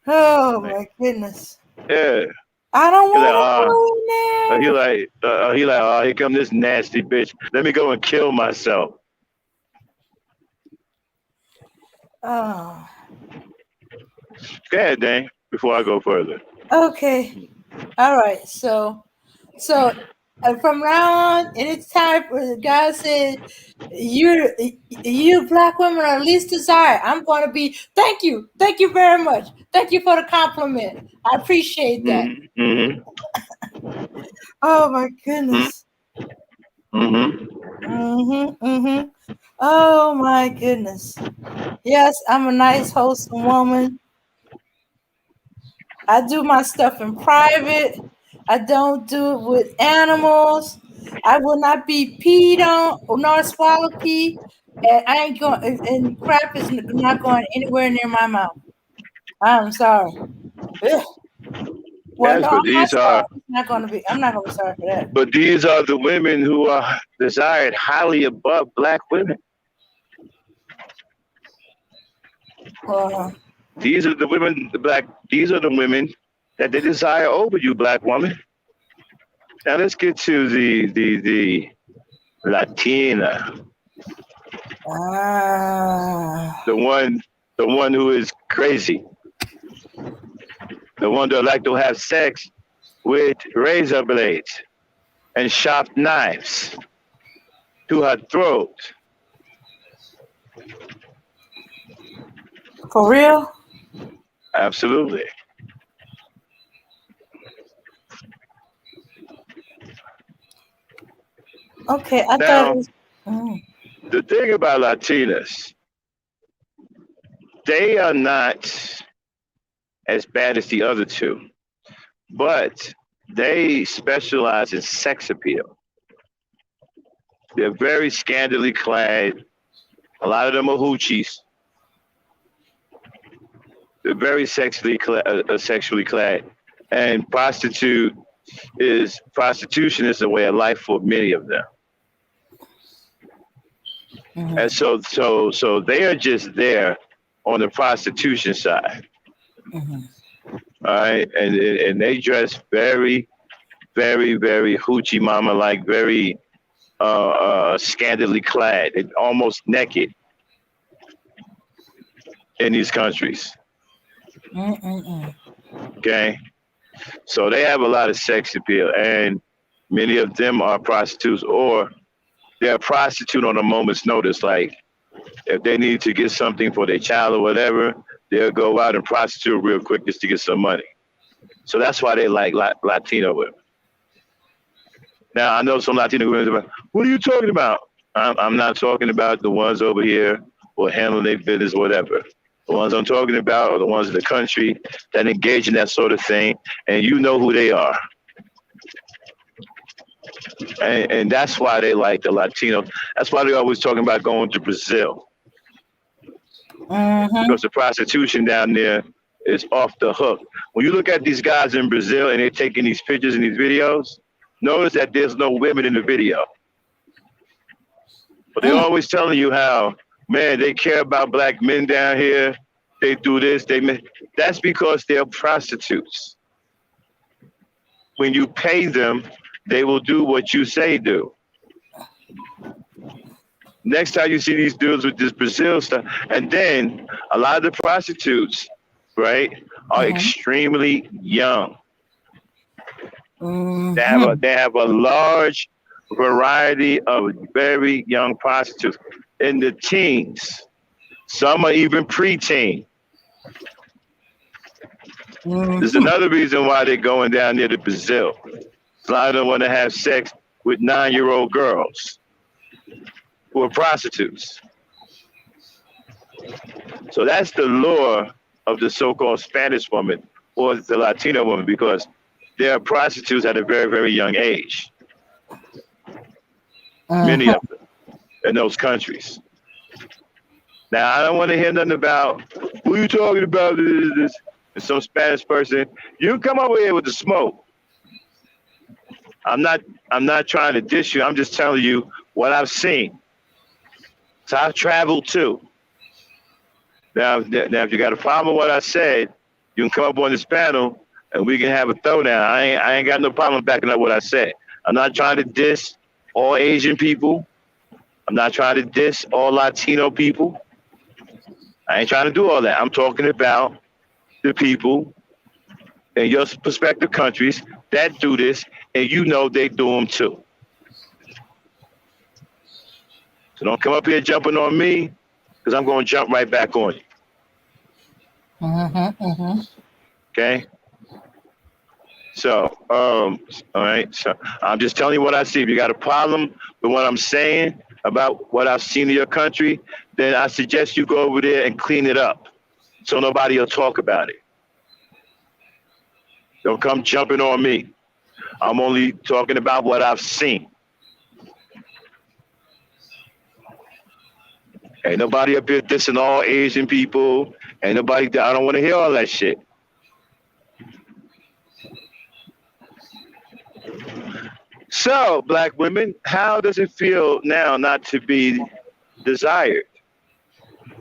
oh my goodness. Yeah. I don't He like, want to go in there. oh, here come this nasty bitch. Let me go and kill myself. Oh, Go ahead, Dane, before I go further. okay. All right. So from now on, anytime the guy said you black women are least desired, I'm going to be thank you very much, thank you for the compliment. I appreciate that. Mm-hmm. Oh my goodness. Mm-hmm. Mm-hmm. Oh my goodness. Yes, I'm a nice, wholesome woman. I do my stuff in private. I don't do it with animals. I will not be peed on nor swallow pee. And I ain't going. And crap is not going anywhere near my mouth. I'm sorry. Ugh. Well, Yes, no, but I'm not these sorry. are I'm not going to be. I'm not going to be sorry for that. but these are the women who are desired highly above black women. Uh, These are the women, the black. These are the women that they desire over you, black woman. Now let's get to the Latina, ah, the one the one who is crazy, the one that like to have sex with razor blades and sharp knives to her throat. for real? Absolutely. Okay, I thought it Now was. Mm, the thing about Latinas, they are not as bad as the other two, but they specialize in sex appeal. They're very scantily clad. A lot of them are hoochies. They're very sexually clad, and prostitution is a way of life for many of them. And mm-hmm, so they are just there on the prostitution side, mm-hmm. all right, and they dress very hoochie mama like, very scantily clad, and almost naked in these countries. Mm-mm-mm. Okay, so they have a lot of sex appeal, and many of them are prostitutes, or they're a prostitute on a moment's notice. Like if they need to get something for their child or whatever, they'll go out and prostitute real quick just to get some money. So that's why they like Latino women. Now I know some Latino women are like, what are you talking about? I'm not talking about the ones over here who are handling their business, whatever. The ones I'm talking about are the ones in the country that engage in that sort of thing, and you know who they are. And that's why they like the Latino. That's why they're always talking about going to Brazil, Mm-hmm. because the prostitution down there is off the hook. When you look at these guys in Brazil and they're taking these pictures and these videos, notice that there's no women in the video. But they're Mm. always telling you how, man, they care about black men down here. They do this. That's because they're prostitutes. When you pay them, they will do what you say do. Next time you see these dudes with this Brazil stuff, and then a lot of the prostitutes, right, are Mm-hmm. extremely young. Mm-hmm. They have a large variety of very young prostitutes in the teens. Some are even preteen. There's another reason why they're going down there to Brazil. A lot of them want to have sex with 9-year-old girls who are prostitutes. So that's the lure of the so-called Spanish woman or the Latino woman, because they are prostitutes at a very, very young age. Many of them in those countries. Now, I don't want to hear nothing about, what are you talking about? This. And some Spanish person, you come over here with the smoke. I'm not trying to diss you. I'm just telling you what I've seen. So I've traveled too. Now, if you got a problem with what I said, you can come up on this panel and we can have a throwdown. I ain't got no problem backing up what I said. I'm not trying to diss all Asian people. I'm not trying to diss all Latino people. I ain't trying to do all that. I'm talking about the people in your prospective countries that do this, and you know they do them too. So don't come up here jumping on me, because I'm going to jump right back on you. Okay? So, all right. So I'm just telling you what I see. If you got a problem with what I'm saying about what I've seen in your country, then I suggest you go over there and clean it up so nobody will talk about it. Don't come jumping on me. I'm only talking about what I've seen. Ain't nobody up here dissing all Asian people. Ain't nobody, I don't want to hear all that shit. So, black women, how does it feel now not to be desired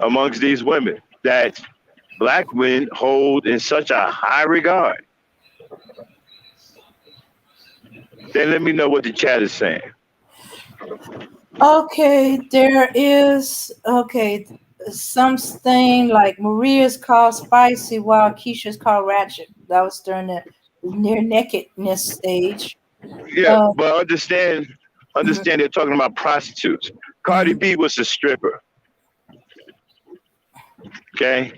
amongst these women that black women hold in such a high regard? Then let me know what the chat is saying. Okay, there is something like Maria's called spicy while Keisha's called ratchet. That was during the near nakedness stage. Yeah, but understand they're talking about prostitutes. Cardi B was a stripper. Okay?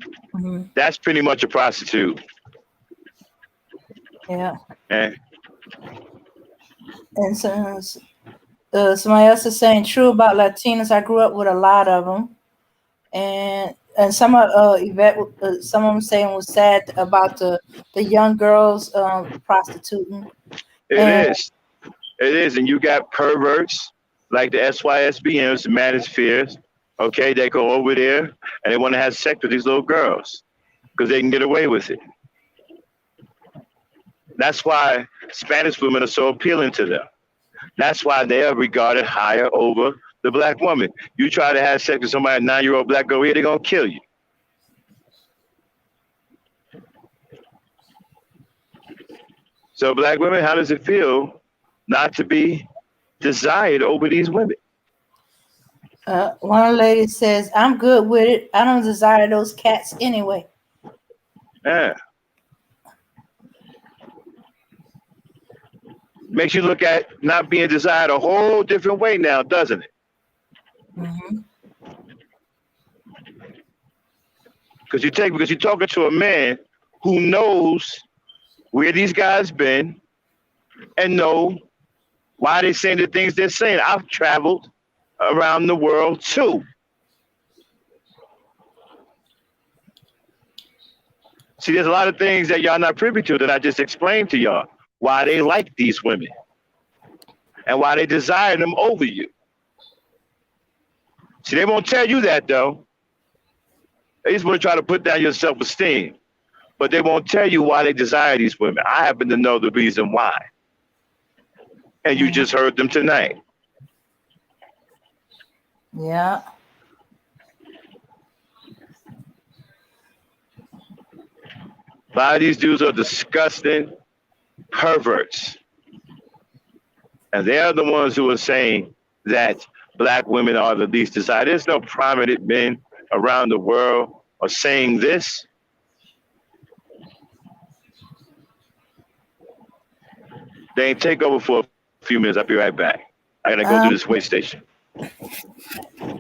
That's pretty much a prostitute. Yeah. Okay? And so, somebody else is saying true about Latinos. I grew up with a lot of them, and some of some of them saying was sad about the young girls prostituting. It is, and you got perverts like the SYSBMs, the Manospheres. Okay, they go over there and they want to have sex with these little girls because they can get away with it. That's why Spanish women are so appealing to them. That's why they are regarded higher over the black woman. You try to have sex with somebody, a 9-year-old black girl here, they're going to kill you. So black women, how does it feel not to be desired over these women? One lady says, I'm good with it. I don't desire those cats anyway. Yeah. Makes you look at not being desired a whole different way now, doesn't it? Because you're talking to a man who knows where these guys been and know why they're saying the things they're saying. I've traveled around the world too. See, there's a lot of things that y'all not privy to that I just explained to y'all. Why they like these women and why they desire them over you. See, they won't tell you that though. They just want to try to put down your self-esteem, but they won't tell you why they desire these women. I happen to know the reason why. And you just heard them tonight. Yeah. A lot of these dudes are disgusting perverts. And they're the ones who are saying that black women are the least desired. There's no prominent men around the world are saying this. They ain't take over for a few minutes. I'll be right back. I gotta go to this way station.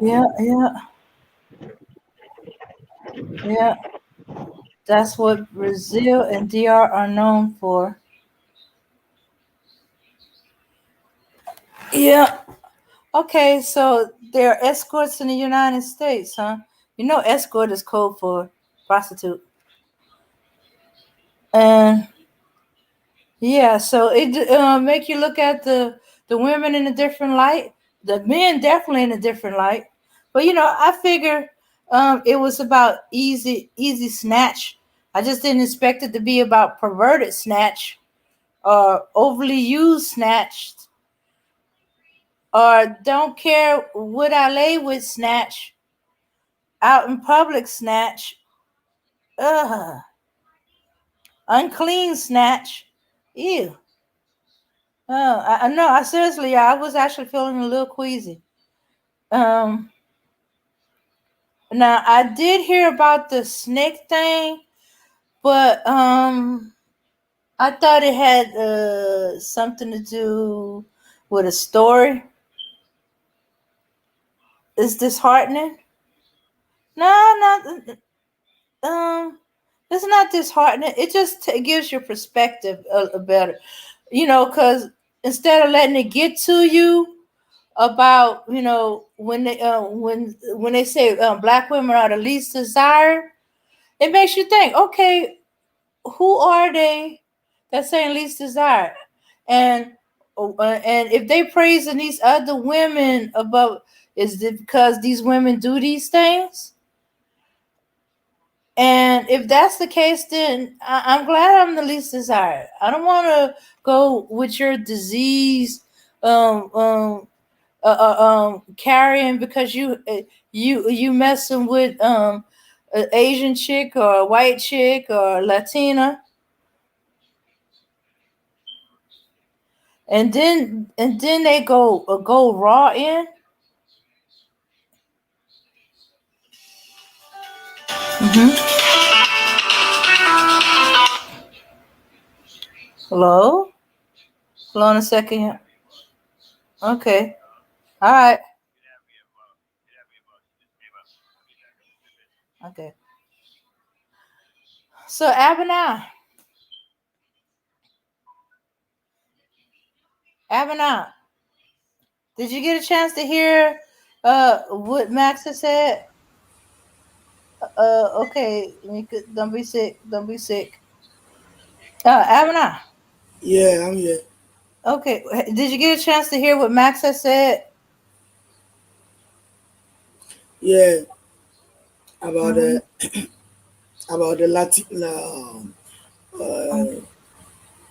Yeah. That's what Brazil and DR are known for. Yeah. Okay, so there are escorts in the United States, huh? You know, escort is code for prostitute. And yeah, so it make you look at the women in a different light, the men definitely in a different light. But you know, I figure it was about easy snatch. I just didn't expect it to be about perverted snatch or overly used snatched or don't care what I lay with snatch out in public snatch. Ugh, unclean snatch. Ew. I know. I seriously, I was actually feeling a little queasy. Um, Now I did hear about the snake thing, but I thought it had something to do with a story. Is disheartening? No, not it's not disheartening. It just gives your perspective a better, because instead of letting it get to you about when they say black women are the least desired, it makes you think, okay, who are they that's saying least desired? And and if they praising these other women above, is it because these women do these things? And if that's the case, then I'm glad I'm the least desired. I don't want to go with your disease, um, um, carrying because you messing with an Asian chick or a white chick or Latina, and then they go raw in. Hmm. Hello, hold on a second here. Okay, all right, okay. So Abana, did you get a chance to hear what Max has said? Okay, don't be sick. Don't be sick. Abana. Yeah, I'm here. Okay, did you get a chance to hear what Max has said? Yeah, about Mm-hmm. the about the Latin,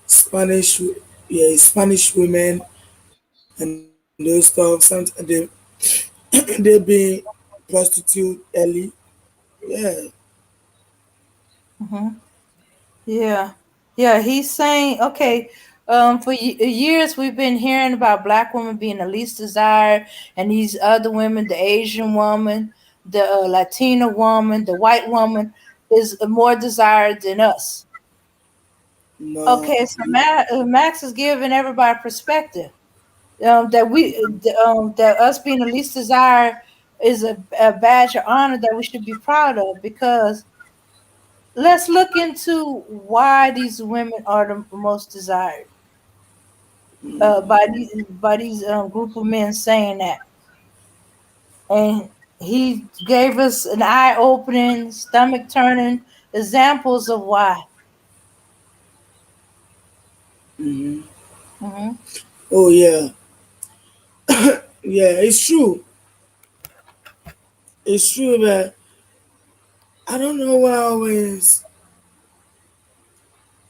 Spanish, yeah, Spanish women and those stuff. Sometimes they being prostitute early. Yeah, Mm-hmm. Yeah, yeah. He's saying, okay. For years we've been hearing about black women being the least desired, and these other women, the Asian woman, the Latina woman, the white woman, is more desired than us. no, Okay, so Max is giving everybody perspective. That us being the least desired is a badge of honor that we should be proud of, because let's look into why these women are the most desired by these group of men saying that. And he gave us an eye-opening, stomach-turning examples of why. hmm Hmm. oh yeah, yeah. It's true. It's true, but I don't know why always.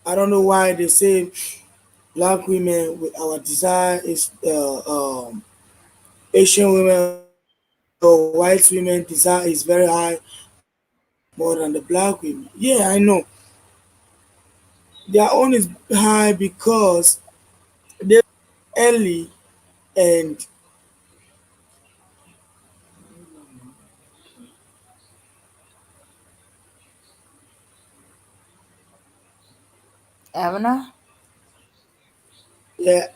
I don't know why they say black women with our desire is Asian women or white women desire is very high more than the black women. Yeah, I know. Their own is high because they early and Avana? yeah,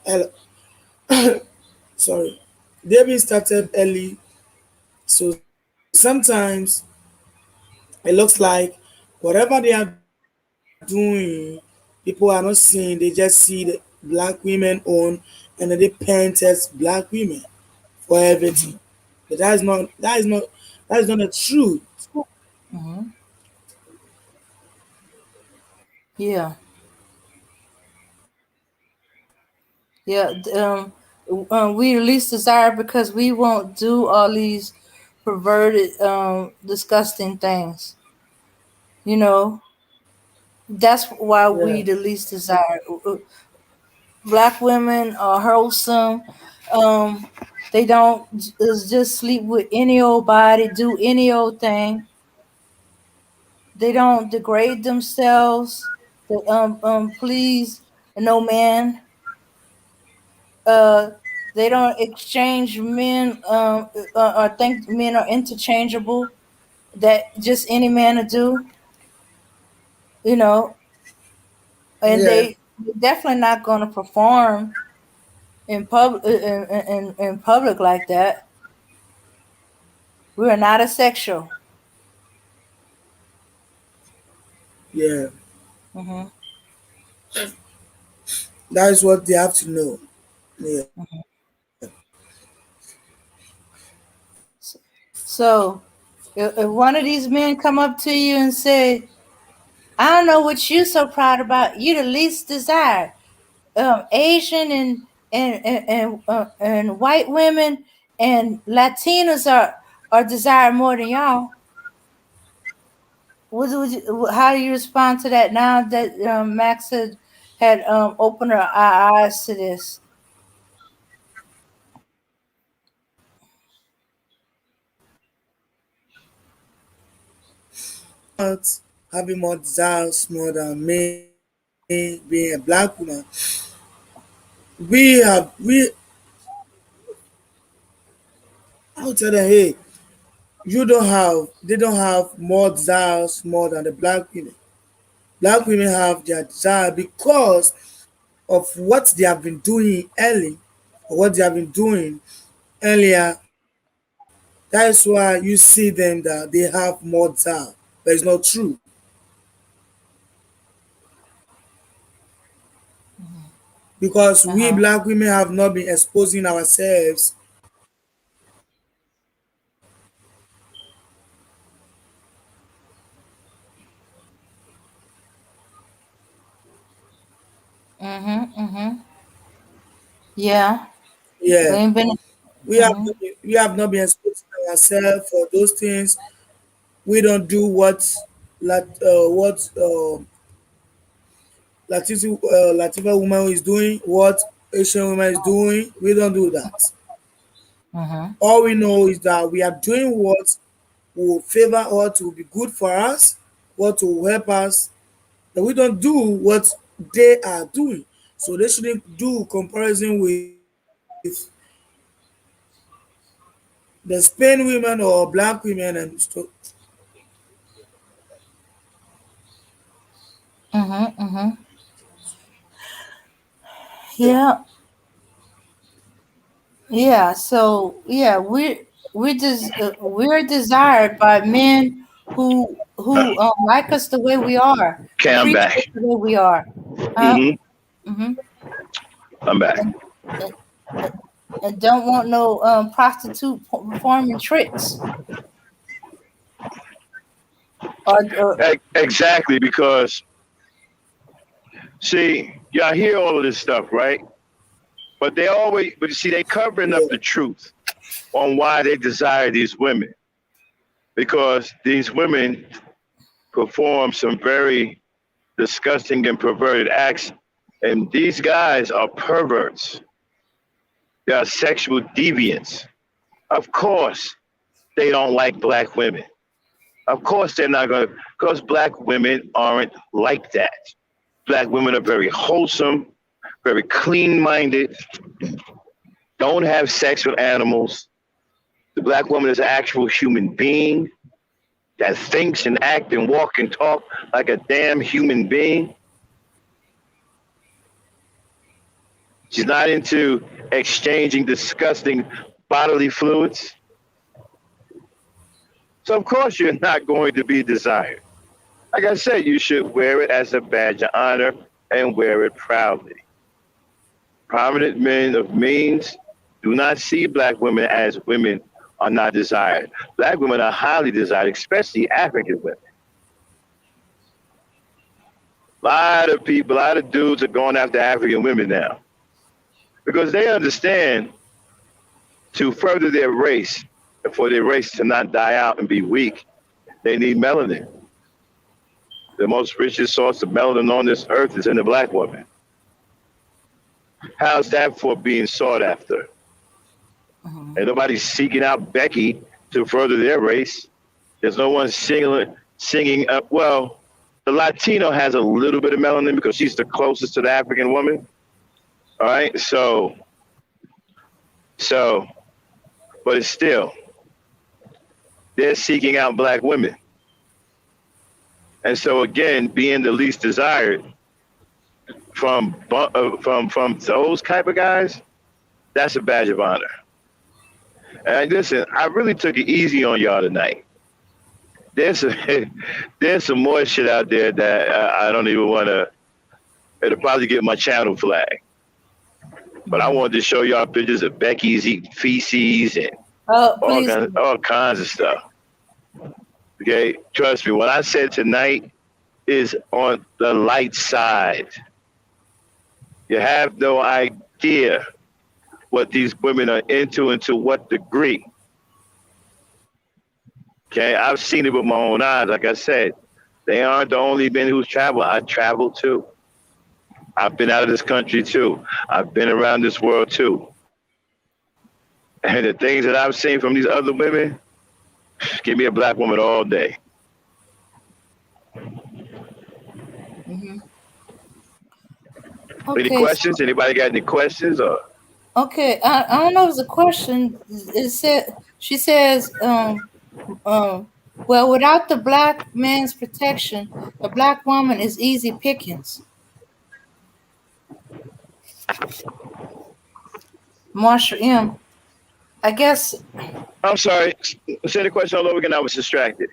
sorry, they been started early. So sometimes it looks like whatever they are doing doing, people are not seeing. They just see the black women on, and then they paint as black women for everything. But that is not the truth. Hmm. Yeah, yeah. We least desire because we won't do all these perverted, disgusting things. You know, that's why we Yeah, the least desire. Black women are wholesome. Um, they don't just sleep with any old body, do any old thing. They don't degrade themselves. They please no man. Uh, they don't exchange men. Or think men are interchangeable. That just any man to do. You know, and yeah, they definitely not going to perform in public like that. We are not asexual. yeah. Hmm. That is what they have to know. Yeah. So if one of these men come up to you and say, "I don't know what you're so proud about. You the least desired. Asian and white women and Latinos are desired more than y'all." How do you respond to that now that Max had opened our eyes to this? Not having more desires more than me being a black woman. We I would tell them, hey, you don't have they don't have more desires more than the black women. Black women have their desire because of what they have been doing early, or what they have been doing earlier. That is why you see them that they have more desire. But it's not true. Because we Uh-huh. black women have not been exposing ourselves. Mm-hmm. Mm-hmm. Yeah. We Yeah, ain't been. Mm-hmm. we have not been exposing ourselves for those things. We don't do what Latifa woman is doing, what Asian woman is doing. We don't do that. Mm-hmm. All we know is that we are doing what will favor, what will be good for us, what will help us. But we don't do what they are doing. So they shouldn't do comparison with the Spain women or black women and stuff. Mm-hmm. Mm-hmm. Yeah. Yeah. So yeah, we're desired by men who like us the way we are, Okay, I'm appreciate back. the way we are. Uh, Hmm. mm-hmm. I'm back. and, and and don't want no prostitute performing tricks or Exactly, because see, y'all hear all of this stuff, right? But you see, they covering up Yeah, the truth on why they desire these women, because these women perform some very disgusting and perverted acts, and these guys are perverts. They are sexual deviants. Of course, they don't like black women. Of course, they're not going to, because black women aren't like that. Black women are very wholesome, very clean minded, don't have sex with animals. The black woman is an actual human being that thinks and acts and walk and talk like a damn human being. She's not into exchanging disgusting bodily fluids. So of course you're not going to be desired. Like I said, you should wear it as a badge of honor and wear it proudly. Prominent men of means do not see black women as women are not desired. Black women are highly desired, especially African women. A lot of people, a lot of dudes are going after African women now because they understand to further their race, for their race to not die out and be weak, they need melanin. The most richest source of melanin on this earth is in the black woman. How's that for being sought after? Mhm. And nobody's seeking out Becky to further their race. There's no one singing up. Well, the Latino has a little bit of melanin because she's the closest to the African woman. All right, so, but it's still they're seeking out black women, and so again, being the least desired from those type of guys, that's a badge of honor. And listen, I really took it easy on y'all tonight. There's there's some more shit out there that I don't even want to. It'll probably get my channel flagged. But I wanted to show y'all pictures of Becky's eating feces and Oh, please. all kinds of stuff. Okay, trust me. What I said tonight is on the light side. You have no idea what these women are into and to what degree. Okay, I've seen it with my own eyes. Like I said, they aren't the only men who's traveled. I traveled too. I've been out of this country too. I've been around this world too. And the things that I've seen from these other women, give me a black woman all day. Mhm. Any Okay, questions? Anybody got any questions? Or okay. I don't know if it's a question. It said she says, well, without the black man's protection, the black woman is easy pickings. Marsha M. I guess. I'm sorry. Say the question all over again. I was distracted.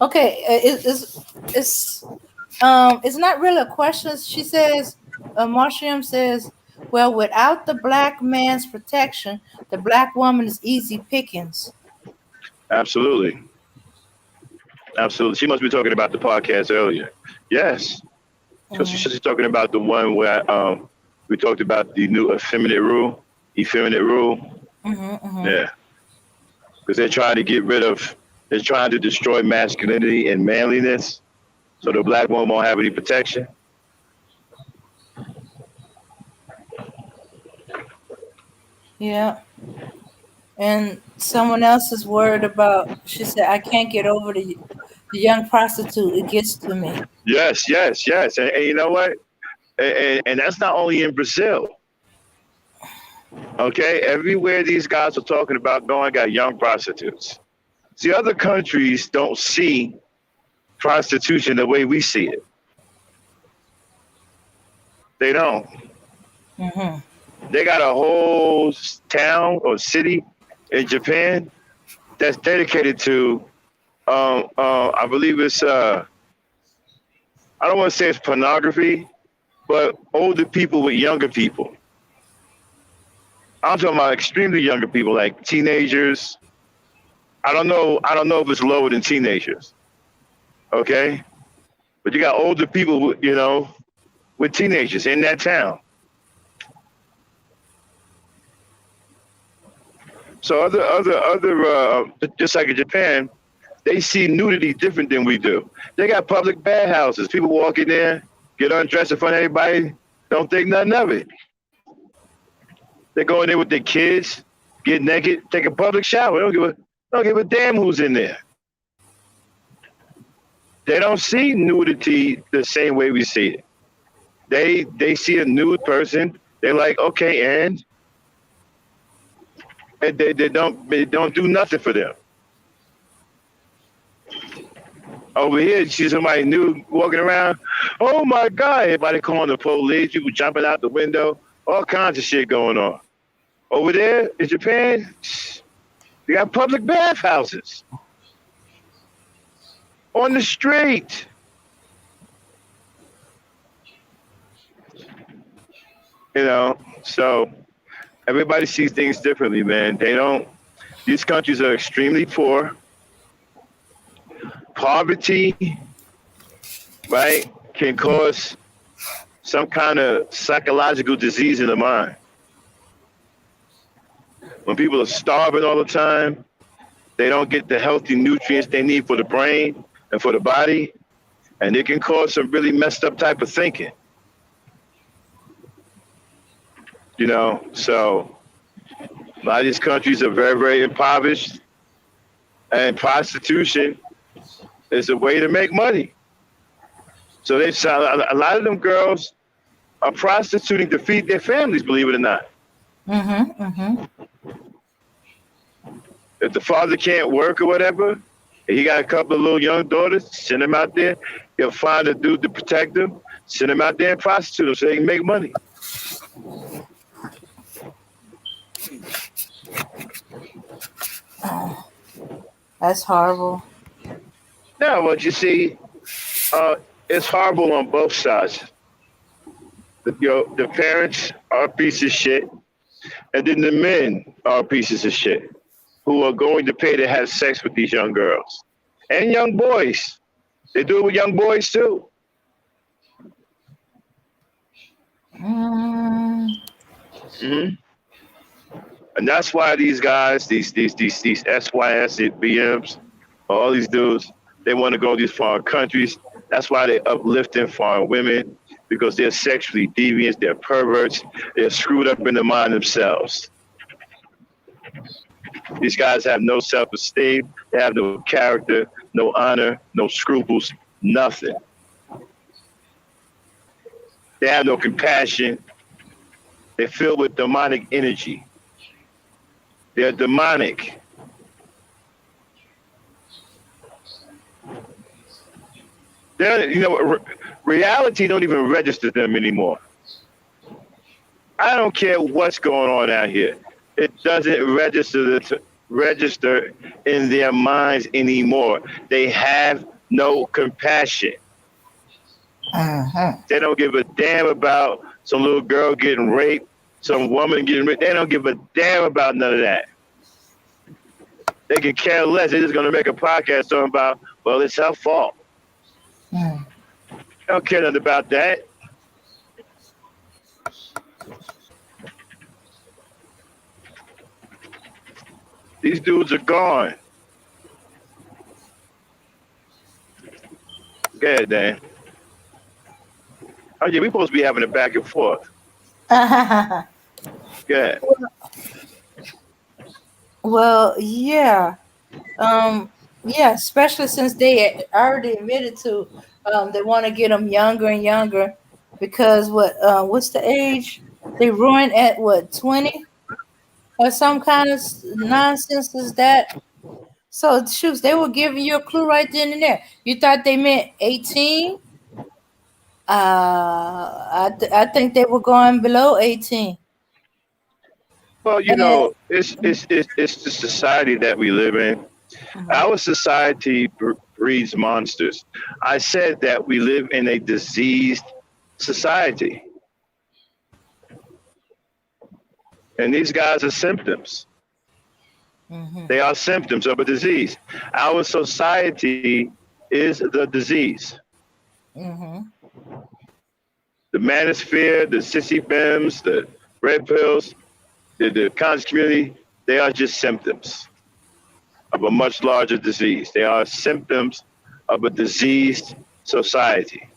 Okay, it's not really a question. She says, Marsha M says, well, without the black man's protection, the black woman is easy pickings. Absolutely. Absolutely. She must be talking about the podcast earlier. Yes. So she's talking about the one where we talked about the new effeminate rule. Yeah. Because they're trying to get rid of, they're trying to destroy masculinity and manliness. So the black woman won't have any protection. Yeah. And someone else is worried about, she said, I can't get over the young prostitute. It gets to me. Yes. And you know what? And that's not only in Brazil. Okay, everywhere these guys are talking about going, got young prostitutes. See, other countries don't see prostitution the way we see it. They don't. Mm-hmm. They got a whole town or city in Japan that's dedicated to, I believe it's, I don't want to say it's pornography, but older people with younger people. I'm talking about extremely younger people, like teenagers. I don't know if it's lower than teenagers. Okay, but you got older people, with teenagers in that town. So other, just like in Japan, they see nudity different than we do. They got public bathhouses. People walk in there, get undressed in front of everybody, don't think nothing of it. They go in there with their kids, get naked, take a public shower. Don't give a damn who's in there. They don't see nudity the same way we see it. They see a nude person. They're like, okay, and they don't do nothing for them. Over here, you see somebody nude walking around. Oh my God! Everybody calling the police. People jumping out the window. All kinds of shit going on. Over there in Japan, they got public bathhouses on the street. You know, so everybody sees things differently, man. They don't. These countries are extremely poor. Poverty, right, can cause some kind of psychological disease in the mind. When people are starving all the time, they don't get the healthy nutrients they need for the brain and for the body, and it can cause some really messed up type of thinking. You know, so a lot of these countries are very, very impoverished, and prostitution is a way to make money. So a lot of them girls are prostituting to feed their families, believe it or not. Mm-hmm. Mm-hmm. If the father can't work or whatever, and he got a couple of little young daughters, send them out there. He'll find a dude to protect them, send them out there and prostitute them so they can make money. That's horrible. Now, what you see, it's horrible on both sides. The parents are a piece of shit, and then the men are pieces of shit who are going to pay to have sex with these young girls and young boys. They do it with young boys too. Mm. Hmm. And that's why these guys, these SYS BMs, all these dudes, they want to go to these foreign countries. That's why they uplifting foreign women, because they're sexually deviant, they're perverts, they're screwed up in the mind themselves. These guys have no self-esteem, they have no character, no honor, no scruples, nothing. They have no compassion. They're filled with demonic energy. They're demonic. Reality don't even register them anymore. I don't care what's going on out here. It doesn't register in their minds anymore. They have no compassion. Uh-huh. They don't give a damn about some little girl getting raped, some woman getting raped. They don't give a damn about none of that. They can care less. They're just going to make a podcast talking about, well, it's her fault. Mm. They don't care nothing about that. These dudes are gone. Go ahead, Dan. Oh, yeah, we're supposed to be having a back and forth. Go ahead. Well, yeah. Yeah, especially since they already admitted to they want to get them younger and younger because what's the age? They ruin at what, 20 or some kind of nonsense is that? So shoots, they were giving you a clue right then and there. You thought they meant 18? I think they were going below 18. Well, you And know, it's the society that we live in. Our society breeds monsters. I said that we live in a diseased society. And these guys are symptoms. They are symptoms of a disease. Our society is the disease. The manosphere, the sissy femmes, the red pills, the conscious community, they are just symptoms of a much larger disease. They are symptoms of a diseased society.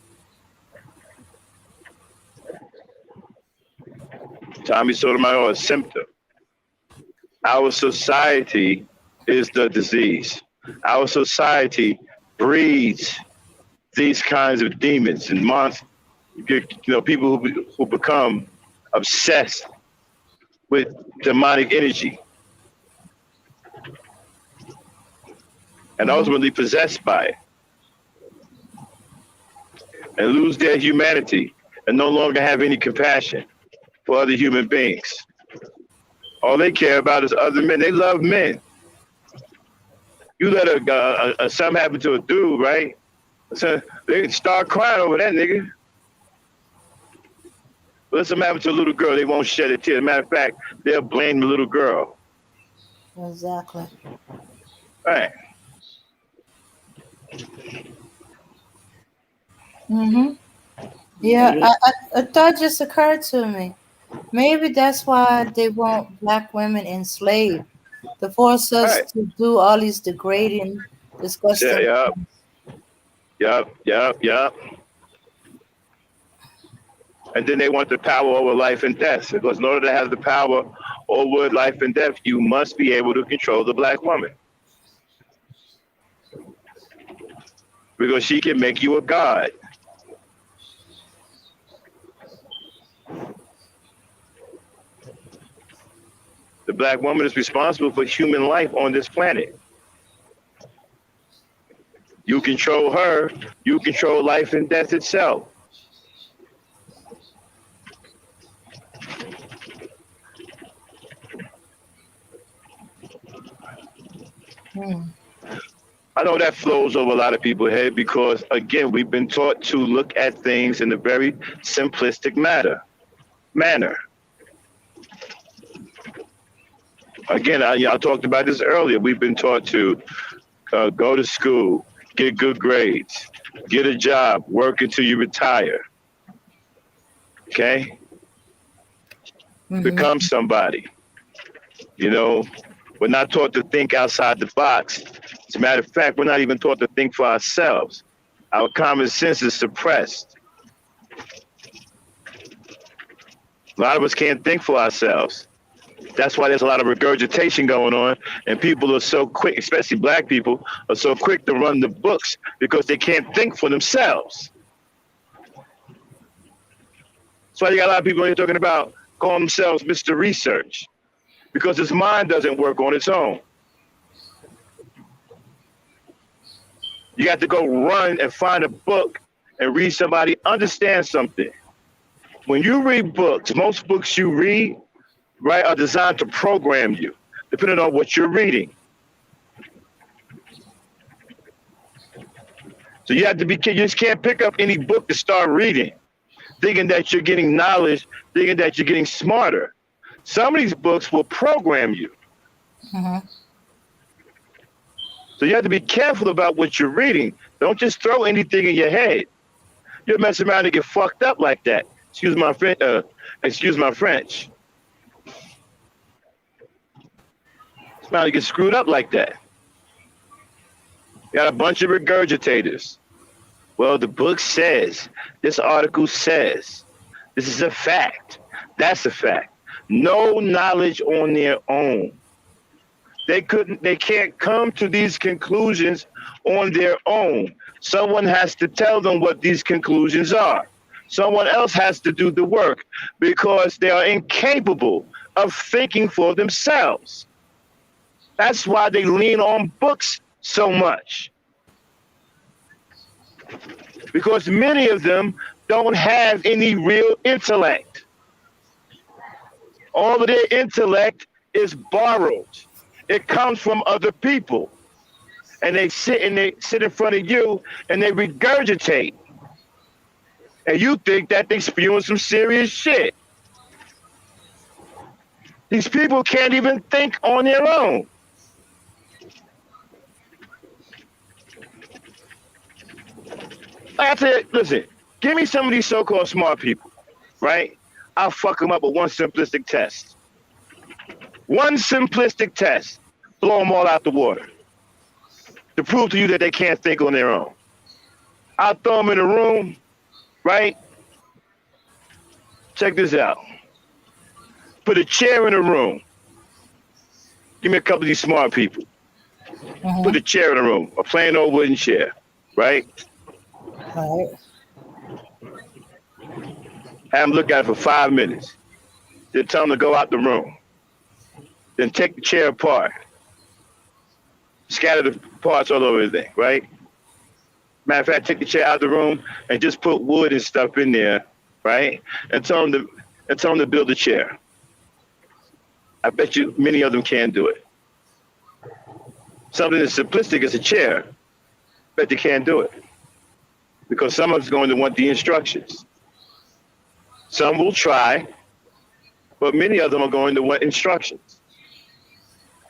Tommy Sotomayor is a symptom. Our society is the disease. Our society breeds these kinds of demons and monsters. You know, people who become obsessed with demonic energy and ultimately possessed by it and lose their humanity and no longer have any compassion for other human beings. All they care about is other men. They love men. You let something happen to a dude, right? So they start crying over that nigga. What's the matter to a little girl? They won't shed a tear. As a matter of fact, they'll blame the little girl. Exactly. Right. Mm-hmm. Yeah, a thought just occurred to me. Maybe that's why they want black women enslaved to force us Right. to do all these degrading, Yeah, disgusting yup, things. yup. And then they want the power over life and death. Because in order to have the power over life and death, you must be able to control the black woman. Because she can make you a god. The black woman is responsible for human life on this planet. You control her, you control life and death itself. Hmm. I know that flows over a lot of people's head because, again, we've been taught to look at things in a very simplistic manner. Again, I talked about this earlier. We've been taught to go to school, get good grades, get a job, work until you retire. Okay? Mm-hmm. Become somebody. You know, we're not taught to think outside the box. As a matter of fact, we're not even taught to think for ourselves. Our common sense is suppressed. A lot of us can't think for ourselves. That's why there's a lot of regurgitation going on, and people are so quick, especially black people, are so quick to run the books because they can't think for themselves. That's why you got a lot of people here talking about calling themselves Mr. Research, because his mind doesn't work on its own. You got to go run and find a book and read somebody understand something. When you read books, most books you read, right, are designed to program you, depending on what you're reading. So you have to be, you just can't pick up any book to start reading, thinking that you're getting knowledge, thinking that you're getting smarter. Some of these books will program you. Mm-hmm. So you have to be careful about what you're reading. Don't just throw anything in your head. You'll mess around and get fucked up like that. Excuse my French. Somebody get screwed up like that. You got a bunch of regurgitators. Well, the book says, this article says, this is a fact. That's a fact. No knowledge on their own. They can't come to these conclusions on their own. Someone has to tell them what these conclusions are. Someone else has to do the work because they are incapable of thinking for themselves. That's why they lean on books so much. Because many of them don't have any real intellect. All of their intellect is borrowed. It comes from other people. And they sit in front of you and they regurgitate. And you think that they're spewing some serious shit. These people can't even think on their own. I say, listen, give me some of these so-called smart people, right? I'll fuck them up with one simplistic test. One simplistic test, blow them all out the water to prove to you that they can't think on their own. I'll throw them in a room, right? Check this out. Put a chair in a room. Give me a couple of these smart people. Mm-hmm. Put a chair in a room, a plain old wooden chair, right? Right. Have them look at it for 5 minutes. Then tell them to go out the room. Then take the chair apart. Scatter the parts all over the thing, right? Matter of fact, take the chair out of the room and just put wood and stuff in there, right? And tell them to build a chair. I bet you many of them can do it. Something as simplistic as a chair, bet they can't do it. Because someone's going to want the instructions. Some will try, but many of them are going to want instructions.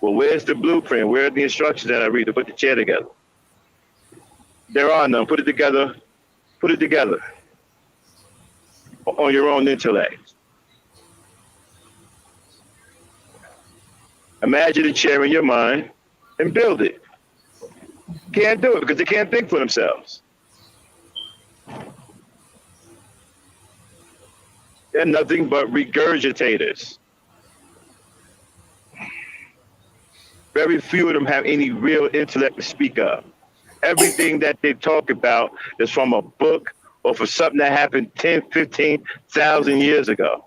Well, where's the blueprint? Where are the instructions that I read to put the chair together? There are none. Put it together. Put it together on your own intellect. Imagine a chair in your mind and build it. Can't do it because they can't think for themselves. They're nothing but regurgitators. Very few of them have any real intellect to speak of. Everything that they talk about is from a book or for something that happened 10, 15,000 years ago.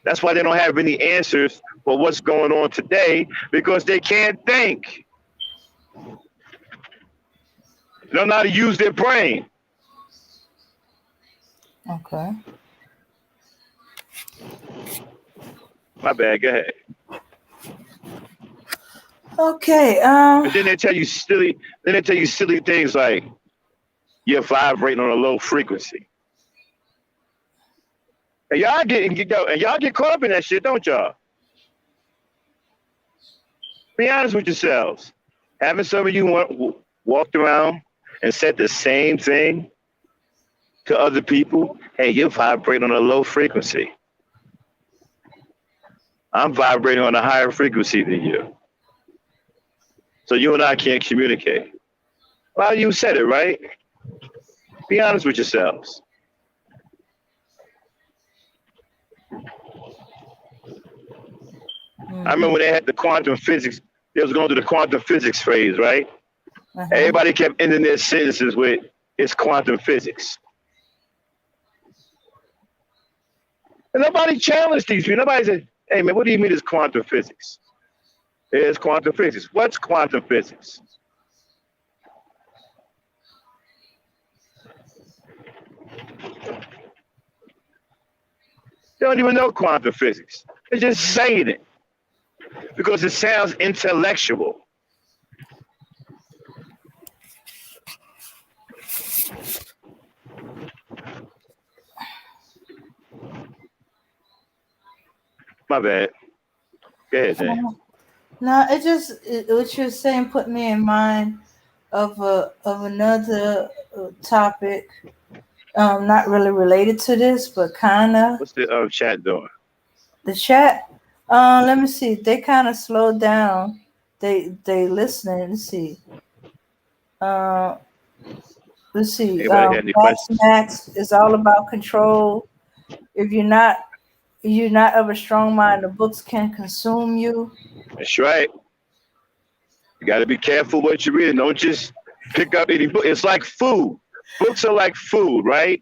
That's why they don't have any answers for what's going on today, because they can't think. They don't know how to use their brain. Okay. My bad, go ahead. Okay. And then they tell you silly things like you're vibrating on a low frequency. And y'all get caught up in that shit, don't y'all? Be honest with yourselves. Haven't some of you walked around and said the same thing to other people? Hey, you're vibrating on a low frequency. I'm vibrating on a higher frequency than you. So you and I can't communicate. Well, you said it, right? Be honest with yourselves. I remember when they had the quantum physics, they was going through the quantum physics phase, right? Everybody kept ending their sentences with, it's quantum physics. And nobody challenged these people. Nobody said, hey man, what do you mean it's quantum physics? It's quantum physics. What's quantum physics? They don't even know quantum physics. They're just saying it because it sounds intellectual. My bad. Go ahead, Dan. No, what you're saying put me in mind of another topic, not really related to this, but kind of. What's the chat doing? The chat. Let me see. They kind of slowed down. They listening. Let's see. Let's see. Max is all about control. If you're not of a strong mind, the books can consume you. That's right. You got to be careful what you read. Don't just pick up any book. It's like food. Books are like food, right?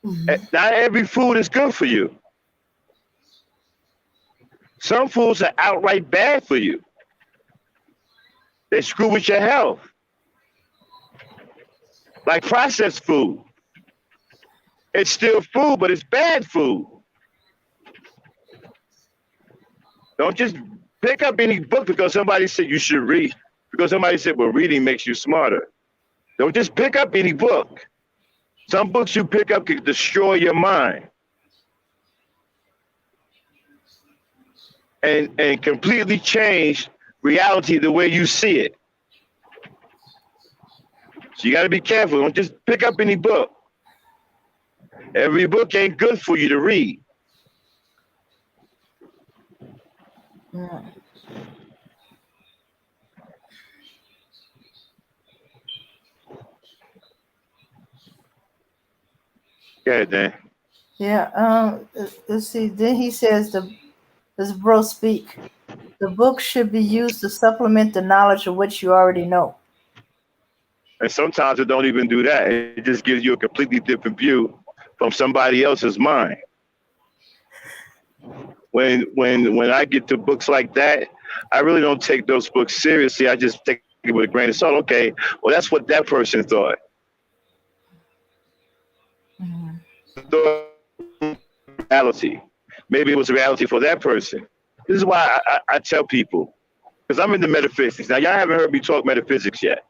Mm-hmm. Not every food is good for you. Some foods are outright bad for you. They screw with your health. Like processed food. It's still food, but it's bad food. Don't just pick up any book because somebody said you should read. Because somebody said, well, reading makes you smarter. Don't just pick up any book. Some books you pick up can destroy your mind. And completely change reality the way you see it. So you got to be careful. Don't just pick up any book. Every book ain't good for you to read. Yeah. Go ahead, Dan. Yeah. Let's see. Then he says this bro speak. The book should be used to supplement the knowledge of what you already know. And sometimes it don't even do that. It just gives you a completely different view from somebody else's mind. When I get to books like that, I really don't take those books seriously. I just take it with a grain of salt. Okay, well, that's what that person thought. Mm-hmm. Reality. Maybe it was a reality for that person. This is why I tell people, because I'm into metaphysics. Now, y'all haven't heard me talk metaphysics yet.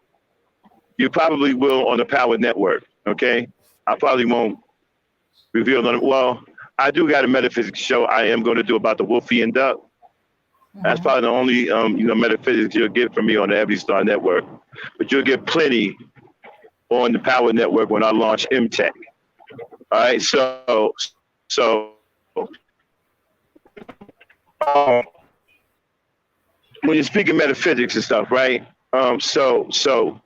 You probably will on the Power Network, okay? I probably won't reveal on it. Well, I do got a metaphysics show I am going to do about the Wolfian duck. That's Mhm. probably the only metaphysics you'll get from me on the Ebony Star Network. But you'll get plenty on the Power Network when I launch MTech. All right, so um, when you're speaking metaphysics and stuff, right? So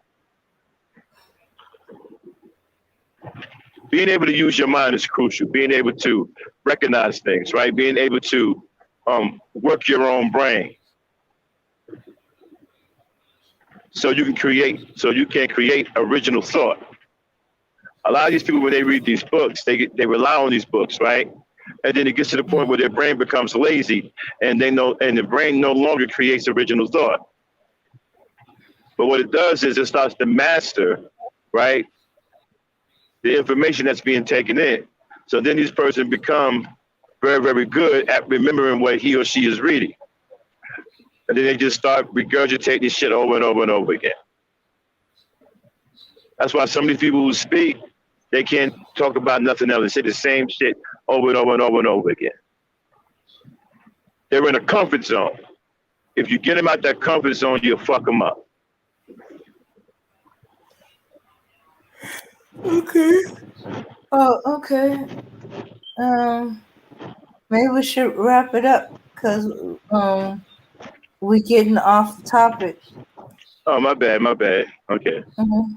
being able to use your mind is crucial. Being able to recognize things, right? Being able to work your own brain, so you can create original thought. A lot of these people, when they read these books, they rely on these books, right? And then it gets to the point where their brain becomes lazy, and the brain no longer creates original thought. But what it does is it starts to master, right, the information that's being taken in. So then these person become very, very good at remembering what he or she is reading. And then they just start regurgitating shit over and over and over again. That's why some of these people who speak, they can't talk about nothing else. They say the same shit over and over and over and over again. They're in a comfort zone. If you get them out that comfort zone, you'll fuck them up. Okay. Oh, okay. Maybe we should wrap it up because we're getting off the topic. Oh, my bad, my bad. Okay. Mm-hmm.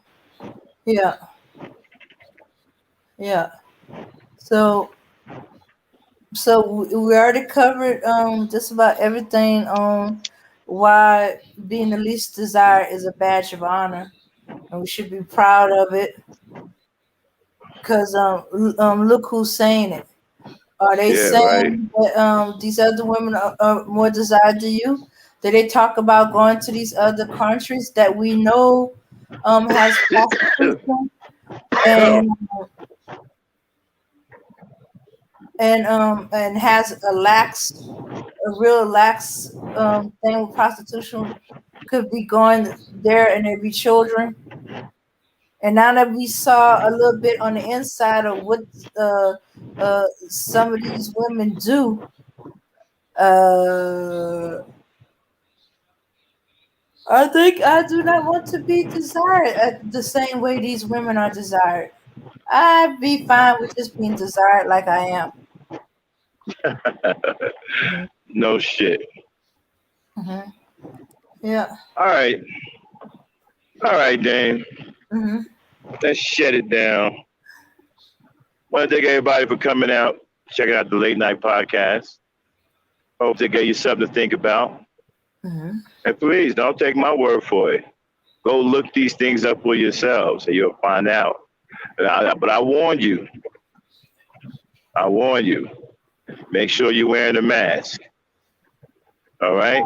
Yeah, yeah. So, we already covered just about everything on why being the least desired is a badge of honor, and we should be proud of it. Because look who's saying it. Are they Yeah, right. saying that these other women are more desired to you? Did they talk about going to these other countries that we know has prostitution and and has a real lax thing with prostitution? Could be going there and there be children. And now that we saw a little bit on the inside of what some of these women do, I think I do not want to be desired the same way these women are desired. I'd be fine with just being desired like I am. Hmm. No shit. Hmm. Yeah. All right. All right, Dane. Hmm. Let's shut it down. Want to thank everybody for coming out, checking out the late night podcast. Hope they gave you something to think about. Hmm. And please don't take my word for it. Go look these things up for yourselves and you'll find out. But I warn you, make sure you're wearing a mask. All right?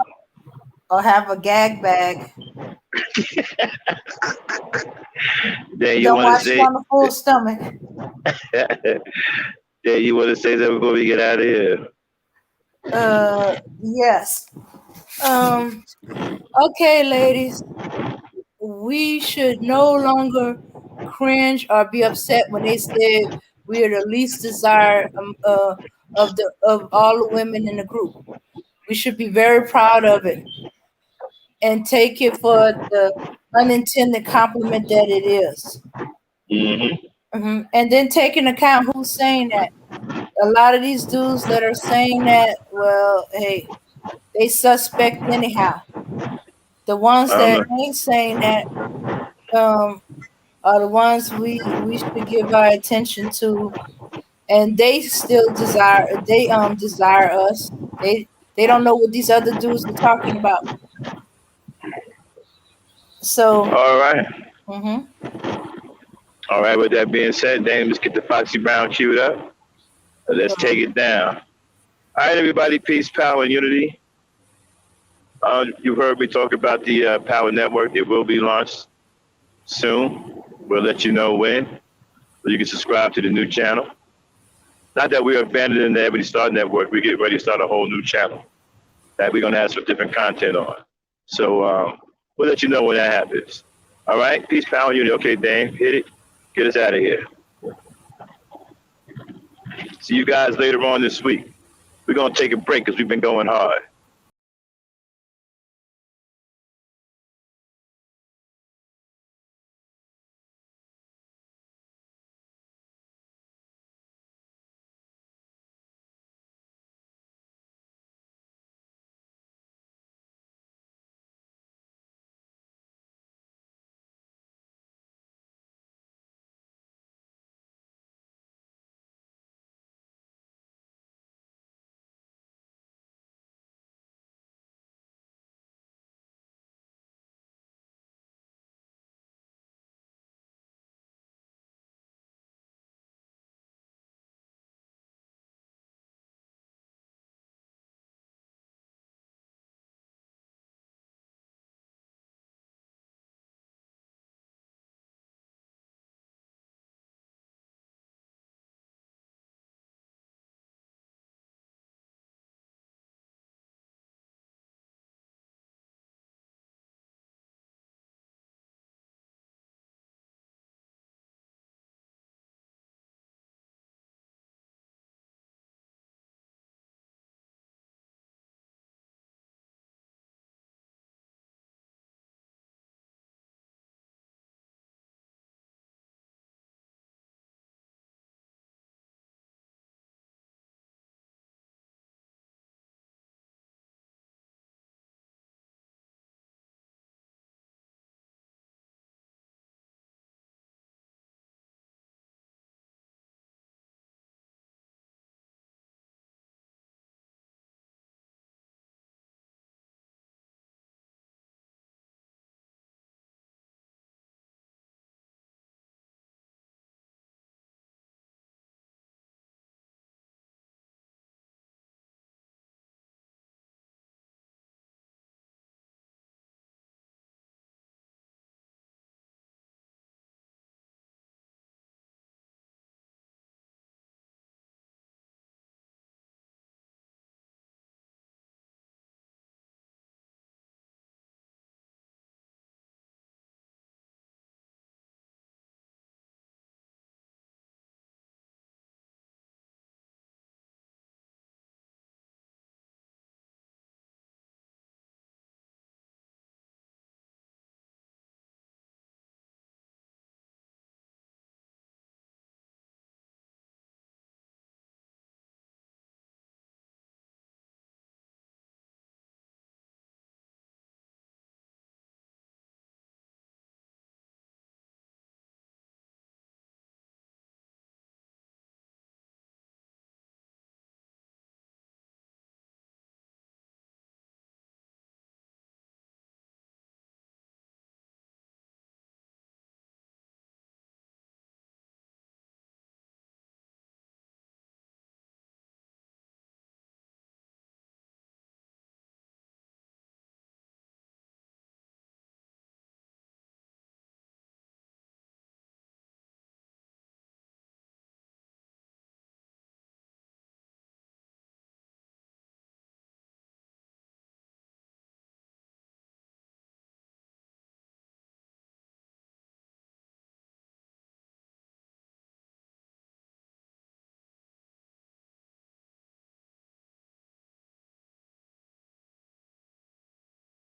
Or have a gag bag. Then you Don't want to watch it say, on a full stomach. then you want to say that before we get out of here. Yes. Okay, ladies. We should no longer cringe or be upset when they said we are the least desired of all the women in the group. We should be very proud of it and take it for the unintended compliment that it is. Mm-hmm. And then take into account who's saying that. A lot of these dudes that are saying that, well, hey, they suspect anyhow. The ones I don't that know. ain't saying that um, are the ones we should give our attention to, and they still desire us. They don't know what these other dudes are talking about. So, All right. mhm. All right. With that being said, Dane, let's get the Foxy Brown queued up. Let's take it down. All right, everybody. Peace, power, and unity. You've heard me talk about the Power Network. It will be launched soon. We'll let you know when. So you can subscribe to the new channel. Not that we're abandoning the Ebony Star Network. We get ready to start a whole new channel that we're going to have some different content on. So we'll let you know when that happens. All right? Peace, power, unity. Okay, Dane, hit it. Get us out of here. See you guys later on this week. We're gonna take a break because we've been going hard.